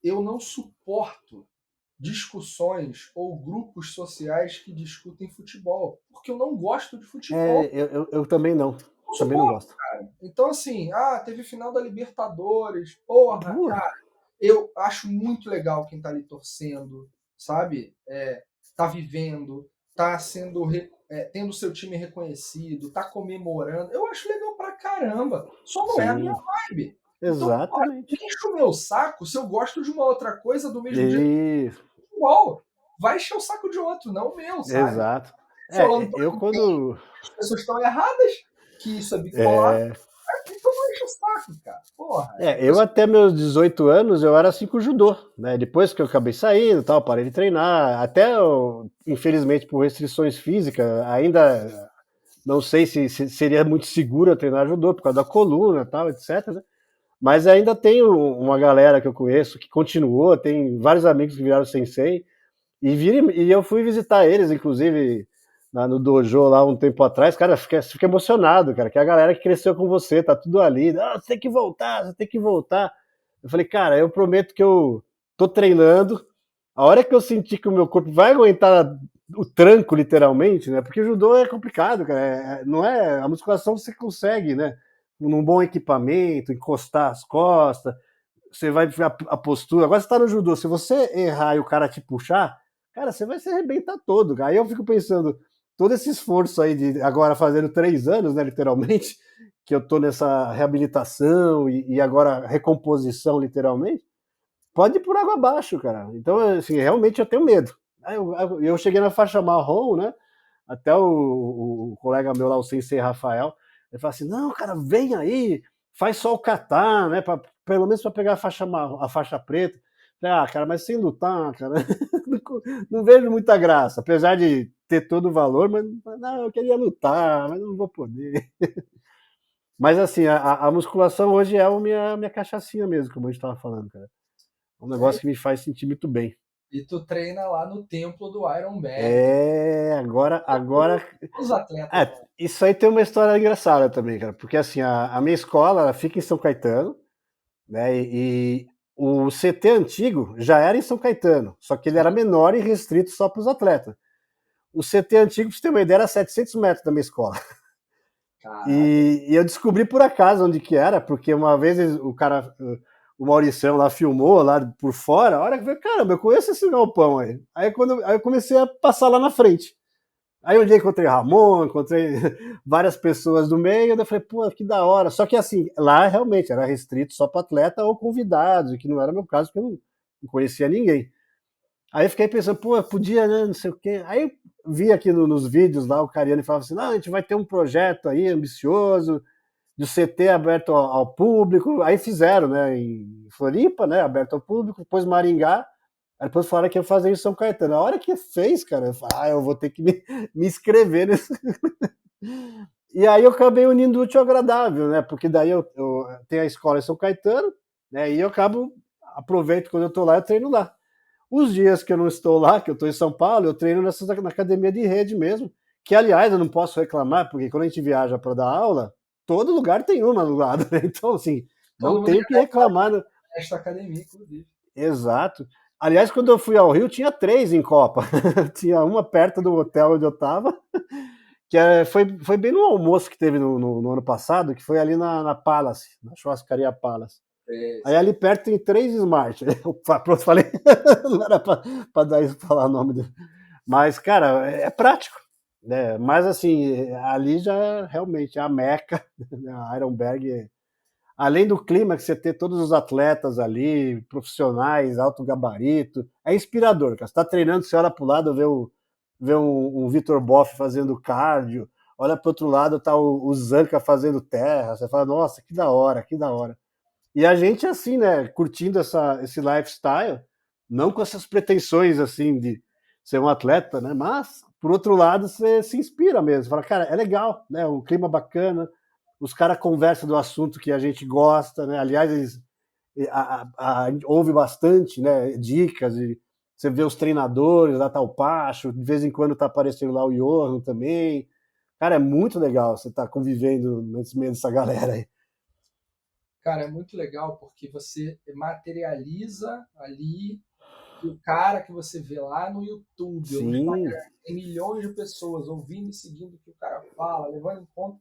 Eu não suporto discussões ou grupos sociais que discutem futebol, porque eu não gosto de futebol. Eu também não. Não Também não suporto, gosto. cara. Então, assim, teve final da Libertadores, porra, cara, eu acho muito legal quem tá ali torcendo, sabe? Tá vivendo, tá sendo tendo seu time reconhecido, tá comemorando. Eu acho legal pra caramba. Só não é a minha Sim, vibe. Então, porra, exatamente. enche o meu saco se eu gosto de uma outra coisa do mesmo jeito E, que futebol. Vai encher o saco de outro, não o meu, sabe? exato. Falando pra Eu mim que quando. as pessoas estão erradas, que isso é bipolar. É, Então não enche o saco, cara. Porra. eu até meus 18 anos eu era assim com o judô, né? Depois que eu acabei saindo, tal, parei de treinar, até infelizmente por restrições físicas, ainda não sei se seria muito seguro eu treinar judô por causa da coluna, tal, etc. Né? Mas ainda tem uma galera que eu conheço que continuou, tem vários amigos que viraram sensei e eu fui visitar eles, inclusive no dojo lá um tempo atrás, cara, fica emocionado, cara, que é a galera que cresceu com você, tá tudo ali, você tem que voltar, você tem que voltar. Eu falei, cara, eu prometo que eu tô treinando, a hora que eu sentir que o meu corpo vai aguentar o tranco, literalmente, né? Porque o judô é complicado, cara. Não é. A musculação você consegue, né? Num bom equipamento, encostar as costas, você vai ver a postura. Agora você tá no judô, se você errar e o cara te puxar, cara, você vai se arrebentar todo, cara. Aí eu fico pensando, todo esse esforço aí de agora fazendo 3 anos, né, literalmente, que eu tô nessa reabilitação e agora recomposição, literalmente, pode ir por água abaixo, cara. Então, assim, realmente eu tenho medo. Aí eu cheguei na faixa marrom, né? Até o colega meu lá, o Sensei Rafael, ele fala assim: não, cara, vem aí, faz só o kata, né? Pelo menos para pegar a faixa preta. Ah, cara, mas sem lutar, cara, não, não vejo muita graça. Apesar de ter todo o valor, mas não, eu queria lutar, mas não vou poder. Mas assim, a musculação hoje é a minha cachaçinha mesmo, como a gente estava falando, cara. É um É, negócio que me faz sentir muito bem. e tu treina lá no templo do Ironberg. Agora. Os atletas vão. Isso aí tem uma história engraçada também, cara, porque assim, a minha escola ela fica em São Caetano, né, e o CT antigo já era em São Caetano, só que ele era menor e restrito só para os atletas. O CT antigo, pra você ter uma ideia, era 700 metros da minha escola. Caraca. E eu descobri por acaso onde que era, porque uma vez o cara, o Mauricião lá filmou lá por fora, a hora que eu falei, caramba, eu conheço esse galpão aí. Aí eu comecei a passar lá na frente. Aí um dia encontrei Ramon, encontrei várias pessoas do meio, e eu falei, pô, que da hora. Só que assim, lá realmente era restrito só para atleta ou convidados, que não era meu caso, porque eu não conhecia ninguém. Aí eu fiquei pensando, pô, podia, né, não sei o quê. Aí eu vi aqui nos vídeos lá, o Cariani falava assim, não, a gente vai ter um projeto aí ambicioso, de CT aberto ao público. Aí fizeram, né, em Floripa, né, aberto ao público, depois Maringá, aí depois falaram que ia fazer em São Caetano. A hora que fez, cara, eu falei, eu vou ter que me inscrever nesse. E aí eu acabei unindo o útil ao agradável, né? Porque daí eu tenho a escola em São Caetano, né? E eu aproveito quando eu tô lá, eu treino lá. Os dias que eu não estou lá, que eu estou em São Paulo, eu treino na academia de rede mesmo, que aliás eu não posso reclamar, porque quando a gente viaja para dar aula, todo lugar tem uma do lado, né? Então, assim, não Todo mundo tenho quer que reclamar. esta academia, inclusive. Exato. Aliás, quando eu fui ao Rio, tinha 3 em Copa. Tinha uma perto do hotel onde eu estava, foi bem no almoço que teve no ano passado, que foi ali na Palace, na churrascaria Palace. É, Aí ali perto tem 3 Smart. Pronto, falei, não era para dar isso, falar o nome dele. Mas, cara, é prático. Né? Mas, assim, ali já realmente é a meca, né? A Ironberg. Além do clima que você ter todos os atletas ali, profissionais, alto gabarito, é inspirador, cara. Você tá treinando, você olha pro lado, vê um Vitor Boff fazendo cardio, olha pro outro lado, tá o Zanca fazendo terra, você fala, nossa, que da hora, que da hora. E a gente, assim, né, curtindo esse lifestyle, não com essas pretensões, assim, de ser um atleta, né, mas, por outro lado, você se inspira mesmo. Você fala, cara, é legal, né, um clima bacana, os caras conversam do assunto que a gente gosta, né, aliás, ouve bastante, né, dicas, e você vê os treinadores, lá tá o Pacho, de vez em quando tá aparecendo lá o Johan também. Cara, é muito legal você tá convivendo nesse meio dessa galera aí. cara, é muito legal porque você materializa ali o cara que você vê lá no YouTube ou no Sim, Instagram. Tem milhões de pessoas ouvindo e seguindo o que o cara fala, levando em conta.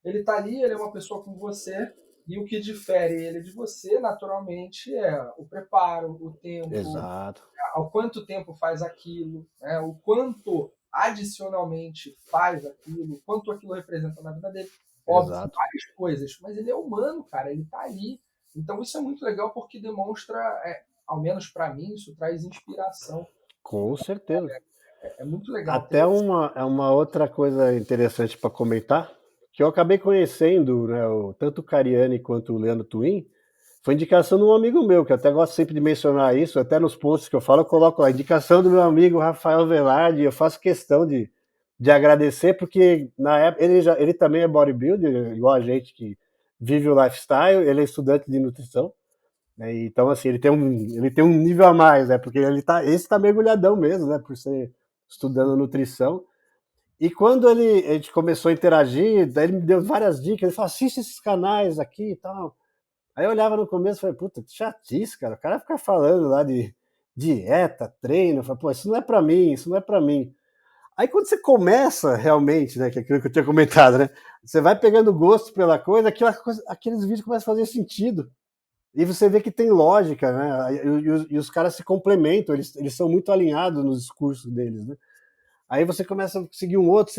Ele tá ali, ele é uma pessoa como você, e o que difere ele de você, naturalmente, é o preparo, o tempo, exato, ao quanto tempo faz aquilo, né? O quanto adicionalmente faz aquilo, o quanto aquilo representa na vida dele. Óbvio, são exato. várias coisas, mas ele é humano, cara, ele tá ali. Então isso é muito legal porque demonstra, ao menos para mim, isso traz inspiração. Com certeza. É muito legal ter Até isso. uma outra coisa interessante para comentar, que eu acabei conhecendo, né, tanto o Cariani quanto o Leandro Twin, foi indicação de um amigo meu, que eu até gosto sempre de mencionar isso, até nos posts que eu falo, eu coloco lá, indicação do meu amigo Rafael Velarde, eu faço questão de agradecer, porque na época ele também é bodybuilder, igual a gente que vive o lifestyle, ele é estudante de nutrição, né, então assim, ele tem um nível a mais, né, porque esse tá mergulhadão mesmo, né, por ser estudando nutrição. E quando a gente começou a interagir, daí ele me deu várias dicas, ele falou, assiste esses canais aqui e tal. Aí eu olhava no começo e falei, puta, que chatice, cara. O cara fica falando lá de dieta, treino. Eu falei, pô, isso não é pra mim, isso não é pra mim. Aí quando você começa realmente, né, que é aquilo que eu tinha comentado, né, você vai pegando gosto pela coisa, aqueles vídeos começam a fazer sentido. E você vê que tem lógica, né? E os caras se complementam, eles são muito alinhados nos discursos deles, né? Aí você começa a seguir um outro,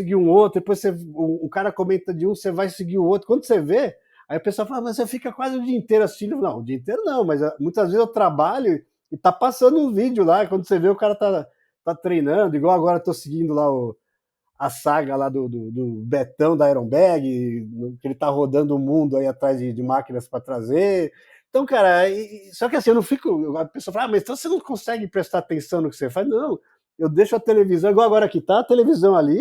depois o cara comenta de um, você vai seguir o outro. Quando você vê, aí o pessoal fala, mas você fica quase o dia inteiro assistindo. Não, o dia inteiro não, mas muitas vezes eu trabalho e tá passando um vídeo lá, quando você vê o cara tá treinando, igual agora eu tô seguindo lá a saga lá do Betão da Ironbag, que ele tá rodando o mundo aí atrás de máquinas para trazer. Então, cara, só que assim, eu não fico. A pessoa fala, mas então você não consegue prestar atenção no que você faz? Não, eu deixo a televisão, igual agora que tá a televisão ali,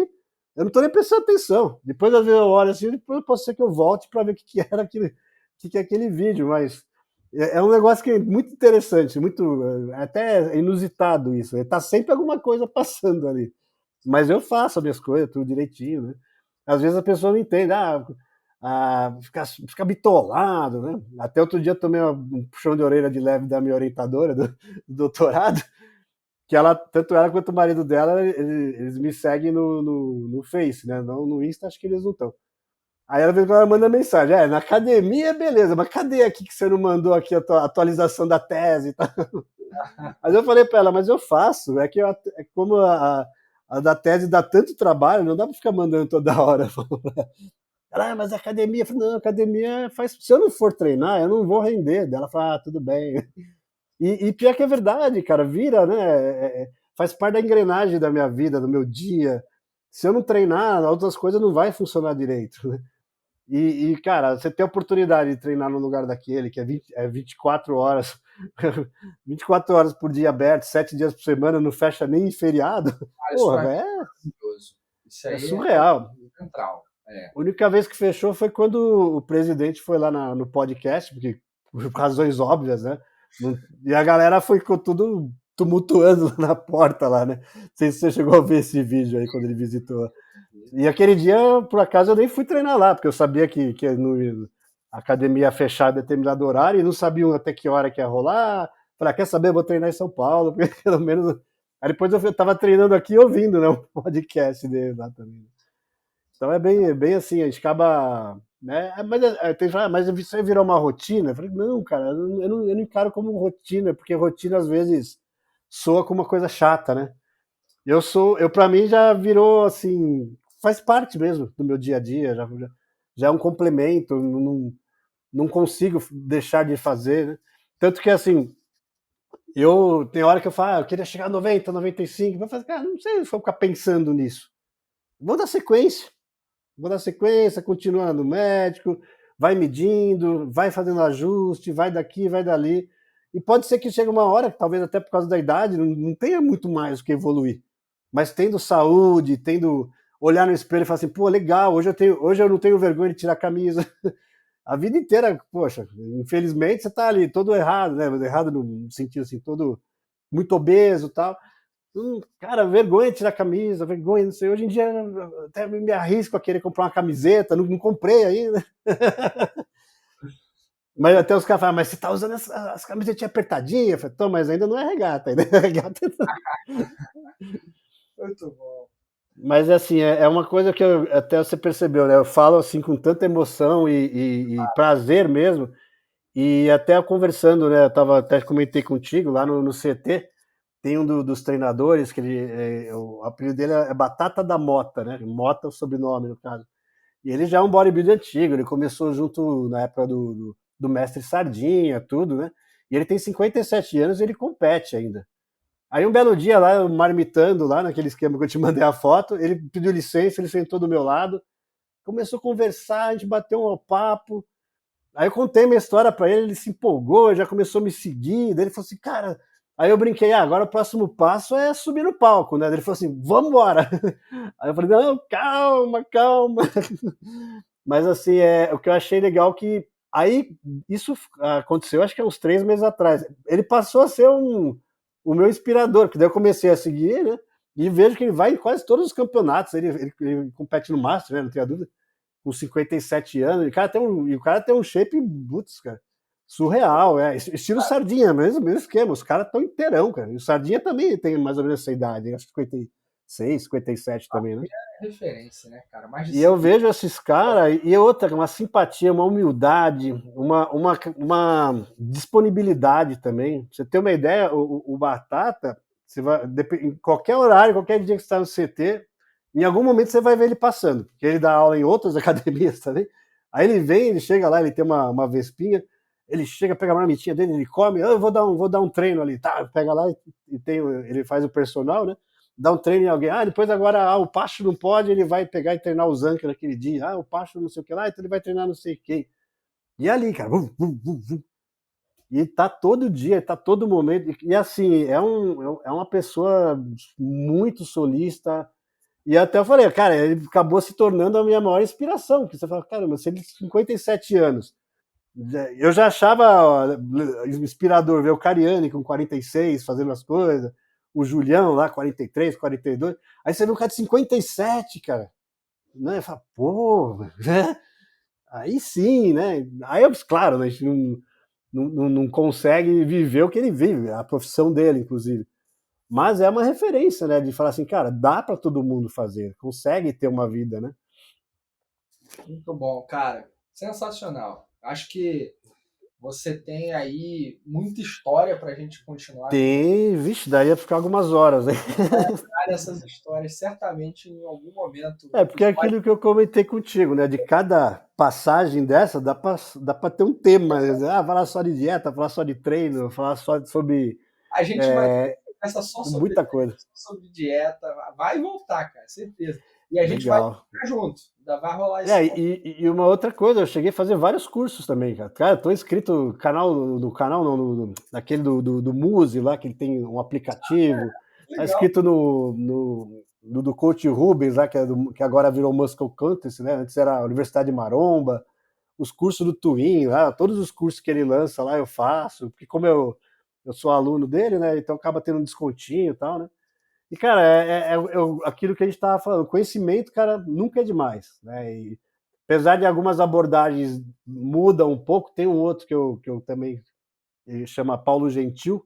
eu não tô nem prestando atenção. Depois, às vezes, eu olho assim, depois pode ser que eu volte para ver o que era aquele, que é aquele vídeo, mas é um negócio que é muito interessante, muito até inusitado isso. Tá sempre alguma coisa passando ali. Mas eu faço as minhas coisas, tudo direitinho, né? Às vezes a pessoa não entende, fica bitolado, né? Até outro dia eu tomei um puxão de orelha de leve da minha orientadora do doutorado, que tanto ela quanto o marido dela, eles me seguem no Face, né? Não no Insta, acho que eles não estão. Aí ela manda mensagem, na academia, beleza, mas cadê aqui que você não mandou aqui a atualização da tese e tal? Mas eu falei para ela, mas eu faço, é que é como a da tese dá tanto trabalho, não dá para ficar mandando toda hora. Ela, mas a academia, eu falei, não, a academia faz. Se eu não for treinar, eu não vou render. Ela fala, tudo bem. E pior que é verdade, cara, vira, né? Faz parte da engrenagem da minha vida, do meu dia. Se eu não treinar, outras coisas não vai funcionar direito, né? Cara, você tem a oportunidade de treinar no lugar daquele, que é 24 horas, 24 horas por dia aberto, 7 dias por semana, não fecha nem em feriado. Isso Porra, é maravilhoso. Isso é aí surreal. É central. É. A única vez que fechou foi quando o presidente foi lá no podcast, porque por razões óbvias, né? E a galera ficou tudo tumultuando na porta lá, né? Não sei se você chegou a ver esse vídeo aí quando ele visitou. E aquele dia, por acaso, eu nem fui treinar lá, porque eu sabia que a academia ia fechar em determinado horário e não sabiam até que hora que ia rolar. Falei, quer saber, eu vou treinar em São Paulo, porque pelo menos. Aí depois eu tava treinando aqui ouvindo, né? O podcast dele lá também. Então é bem assim, a gente acaba. Né? Mas tem que falar, mas isso aí virou uma rotina? Eu falei, não, cara, eu não encaro como rotina, porque rotina às vezes soa como uma coisa chata, né? Eu para mim já virou assim, faz parte mesmo do meu dia a dia, já é um complemento, não consigo deixar de fazer, né? Tanto que assim, tem hora que eu falo, eu queria chegar a 90, 95, eu falo, cara, não sei se vou ficar pensando nisso. Vou dar sequência. Continuando no médico, vai medindo, vai fazendo ajuste, vai daqui, vai dali. E pode ser que chegue uma hora, talvez até por causa da idade, não tenha muito mais o que evoluir. Mas tendo saúde, tendo olhar no espelho e falar assim, pô, legal, hoje eu não tenho vergonha de tirar a camisa. A vida inteira, poxa, infelizmente você tá ali todo errado, né? Errado no sentido assim, todo muito obeso e tal. Cara, vergonha de tirar a camisa, vergonha, não sei. Hoje em dia até me arrisco a querer comprar uma camiseta, não comprei ainda. Mas até os caras falam, mas você tá usando as camisetinhas apertadinhas? Eu falei, mas ainda não é regata, ainda é regata. Muito bom. Mas assim, é uma coisa que até você percebeu, né? Eu falo assim com tanta emoção e prazer mesmo. E até conversando, né? Eu até comentei contigo lá no CT. Tem um dos treinadores que o apelido dele é Batata da Mota, né? Mota é o sobrenome, no caso. E ele já é um bodybuilder antigo, ele começou junto na época do Mestre Sardinha, tudo, né? E ele tem 57 anos e ele compete ainda. Aí um belo dia lá, eu marmitando lá, naquele esquema que eu te mandei a foto, ele pediu licença, ele sentou do meu lado, começou a conversar, a gente bateu um papo. Aí eu contei minha história para ele se empolgou, já começou a me seguir, daí ele falou assim, cara... Aí eu brinquei, agora o próximo passo é subir no palco, né? Ele falou assim, vamos embora. Aí eu falei, não, calma. Mas assim, o que eu achei legal que aí isso aconteceu, acho que há uns 3 meses atrás. Ele passou a ser o meu inspirador, que daí eu comecei a seguir, né? E vejo que ele vai em quase todos os campeonatos. Ele compete no Master, né? Não tenho dúvida. Com 57 anos. E o cara tem um shape, putz, cara, surreal. Estilo Sardinha, mesmo esquema. Os caras estão inteirão, cara. E o Sardinha também tem mais ou menos essa idade, acho que 57 também, né? É referência, né, cara? Mais de E eu 100 vejo esses caras, e outra, uma simpatia, uma humildade, uma disponibilidade também. Pra você ter uma ideia, o Batata, você vai, em qualquer horário, qualquer dia que você está no CT, em algum momento você vai ver ele passando, porque ele dá aula em outras academias também. Aí ele vem, ele chega lá, ele tem uma vespinha, ele chega, pega a marmitinha dele, ele come, eu vou dar um treino ali, tá? Pega lá e tem, ele faz o personal, né? Dá um treino em alguém, depois agora o Pacho não pode, ele vai pegar e treinar o Zanca naquele dia, o Pacho não sei o que lá, então ele vai treinar não sei quem. E ali, cara, e tá todo dia, tá todo momento, e assim, é uma pessoa muito solista, e até eu falei, cara, ele acabou se tornando a minha maior inspiração, porque você fala, caramba, se ele tem 57 anos, eu já achava inspirador ver o Cariani com 46 fazendo as coisas, o Julião lá, 43, 42. Aí você vê um cara de 57, cara. Né? Fala, pô, né? Aí sim, né? Aí, claro, a gente não consegue viver o que ele vive, a profissão dele, inclusive. Mas é uma referência, né? De falar assim, cara, dá para todo mundo fazer, consegue ter uma vida, né? Muito bom, cara. Sensacional. Acho que você tem aí muita história para a gente continuar Tem, vixe, daí ficar algumas horas, né? essas histórias. Certamente, em algum momento, É, porque é aquilo que eu comentei contigo, né? De cada passagem dessa, dá pra ter um tema. Né? Falar só de dieta, falar só de treino, falar só sobre a gente vai conversar só sobre muita coisa. sobre dieta. Vai voltar, cara, certeza. E a gente vai Legal. ficar junto. Ainda vai rolar esse momento. E uma outra coisa, eu cheguei a fazer vários cursos também, cara. Cara, eu tô inscrito no canal, naquele do Muse lá, que ele tem um aplicativo. Tá Legal. inscrito do Coach Rubens lá, que agora virou Muscle Contest, né? Antes era a Universidade de Maromba. Os cursos do Twin lá, todos os cursos que ele lança lá eu faço, porque como eu sou aluno dele, né? Então acaba tendo um descontinho e tal, né? E, cara, aquilo que a gente estava falando, conhecimento, cara, nunca é demais, né? E, apesar de algumas abordagens mudam um pouco, tem um outro que eu também, ele chama Paulo Gentil,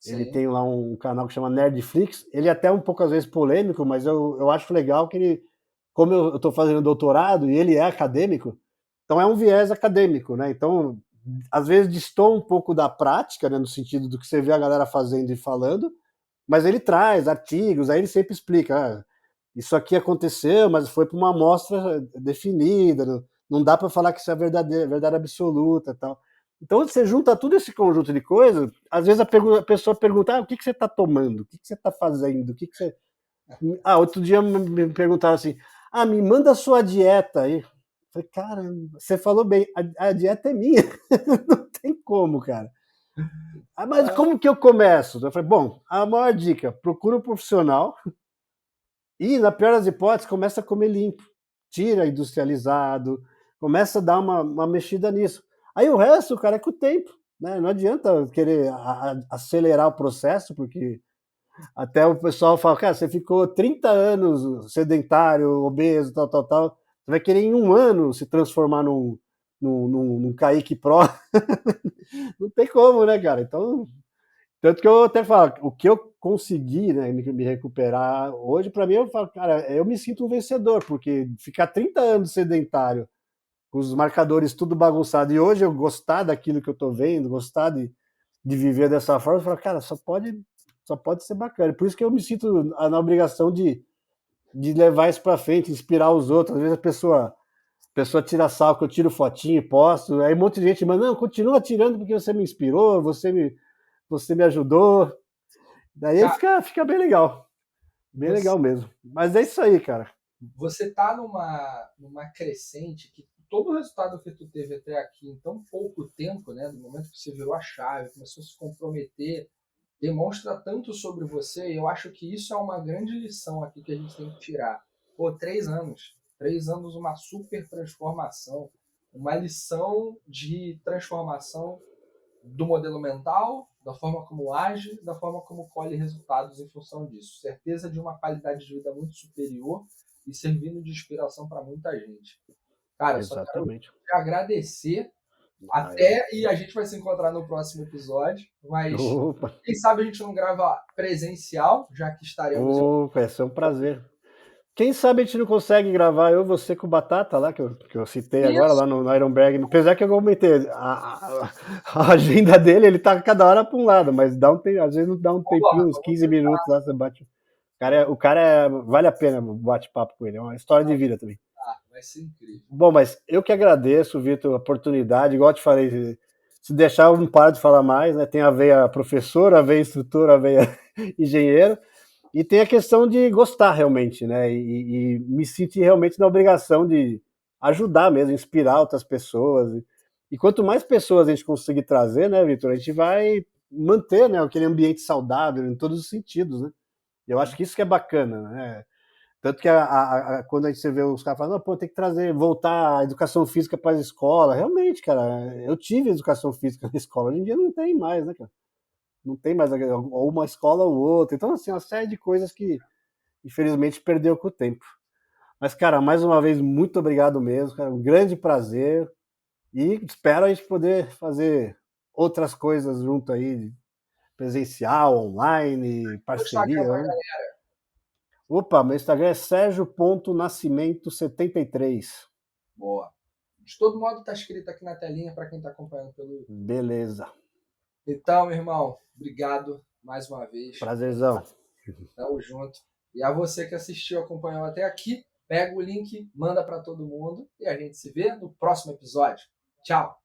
ele Sim. tem lá um canal que chama Nerdflix, ele é até um pouco às vezes polêmico, mas eu acho legal que ele, como eu estou fazendo doutorado e ele é acadêmico, então é um viés acadêmico, né? Então, às vezes distou um pouco da prática, né, no sentido do que você vê a galera fazendo e falando, mas ele traz artigos, aí ele sempre explica, isso aqui aconteceu, mas foi para uma amostra definida, não dá para falar que isso é verdade absoluta, tal. Então você junta tudo esse conjunto de coisas, às vezes a pessoa pergunta, o que você está tomando, o que você está fazendo, o que você... outro dia me perguntaram assim, me manda a sua dieta aí. Eu falei, cara, você falou bem, a dieta é minha, não tem como, cara. Mas como que eu começo? Eu falei, bom, a maior dica, procura um profissional e, na pior das hipóteses, começa a comer limpo. Tira industrializado, começa a dar uma mexida nisso. Aí o resto, cara, é com o tempo. Né? Não adianta querer acelerar o processo, porque até o pessoal fala, cara, você ficou 30 anos sedentário, obeso, tal, tal, tal. Você vai querer em um ano se transformar num Kaique Pro. Não tem como, né, cara? Então, tanto que eu até falo, o que eu consegui, né, me recuperar hoje, para mim, eu falo, cara, eu me sinto um vencedor, porque ficar 30 anos sedentário, com os marcadores tudo bagunçado, e hoje eu gostar daquilo que eu tô vendo, gostar de viver dessa forma, eu falo, cara, só pode ser bacana. Por isso que eu me sinto na obrigação de levar isso para frente, inspirar os outros. Às vezes a pessoa tira sal, que eu tiro fotinho e posto, aí um monte de gente manda, não, continua tirando porque você me inspirou, você me ajudou. Daí Cara, fica bem você, legal mesmo. Mas é isso aí, cara. você tá numa crescente que todo o resultado que tu teve até aqui em tão pouco tempo, né, do momento que você virou a chave, começou a se comprometer, demonstra tanto sobre você, e eu acho que isso é uma grande lição aqui que a gente tem que tirar. Pô, 3 anos. 3 anos, uma super transformação. Uma lição de transformação do modelo mental, da forma como age, da forma como colhe resultados em função disso. Certeza de uma qualidade de vida muito superior e servindo de inspiração para muita gente. Cara, eu só quero Exatamente. te agradecer Aí, ó. Até, e a gente vai se encontrar no próximo episódio, mas Opa, quem sabe a gente não grava presencial, já que estaremos em opa, vai ser um prazer. Quem sabe a gente não consegue gravar eu, você com o Batata lá, que eu citei agora, isso. lá no Ironberg. Apesar que eu aumentei a agenda dele, ele tá cada hora para um lado, mas às vezes não dá um Porra, tempinho, uns vamos 15 tentar. minutos lá, você bate. Vale a pena o bate-papo com ele, é uma história de vida também. Vai ser incrível. Bom, mas eu que agradeço, Vitor, a oportunidade, igual eu te falei, se deixar eu não paro de falar mais, né? Tem a veia professor, a veia instrutor, a veia engenheiro, e tem a questão de gostar realmente, né? E me sentir realmente na obrigação de ajudar mesmo, inspirar outras pessoas. E quanto mais pessoas a gente conseguir trazer, né, Vitor, a gente vai manter, né, aquele ambiente saudável em todos os sentidos, né? Eu acho que isso que é bacana, né? Tanto que quando a gente vê os caras falando, pô, tem que voltar a educação física para a escola. Realmente, cara, eu tive educação física na escola, hoje em dia não tem mais, né, cara? Não tem mais ou uma escola ou outra. Então, assim, uma série de coisas que, infelizmente, perdeu com o tempo. Mas, cara, mais uma vez, muito obrigado mesmo, cara. Um grande prazer. E espero a gente poder fazer outras coisas junto aí, presencial, online, O Instagram parceria. pra Né? galera. Opa, meu Instagram é sergio.nascimento73. Boa. De todo modo, tá escrito aqui na telinha para quem tá acompanhando pelo YouTube. Beleza. Então, meu irmão, obrigado mais uma vez. Prazerzão. Tamo junto. E a você que assistiu, acompanhou até aqui, pega o link, manda para todo mundo e a gente se vê no próximo episódio. Tchau!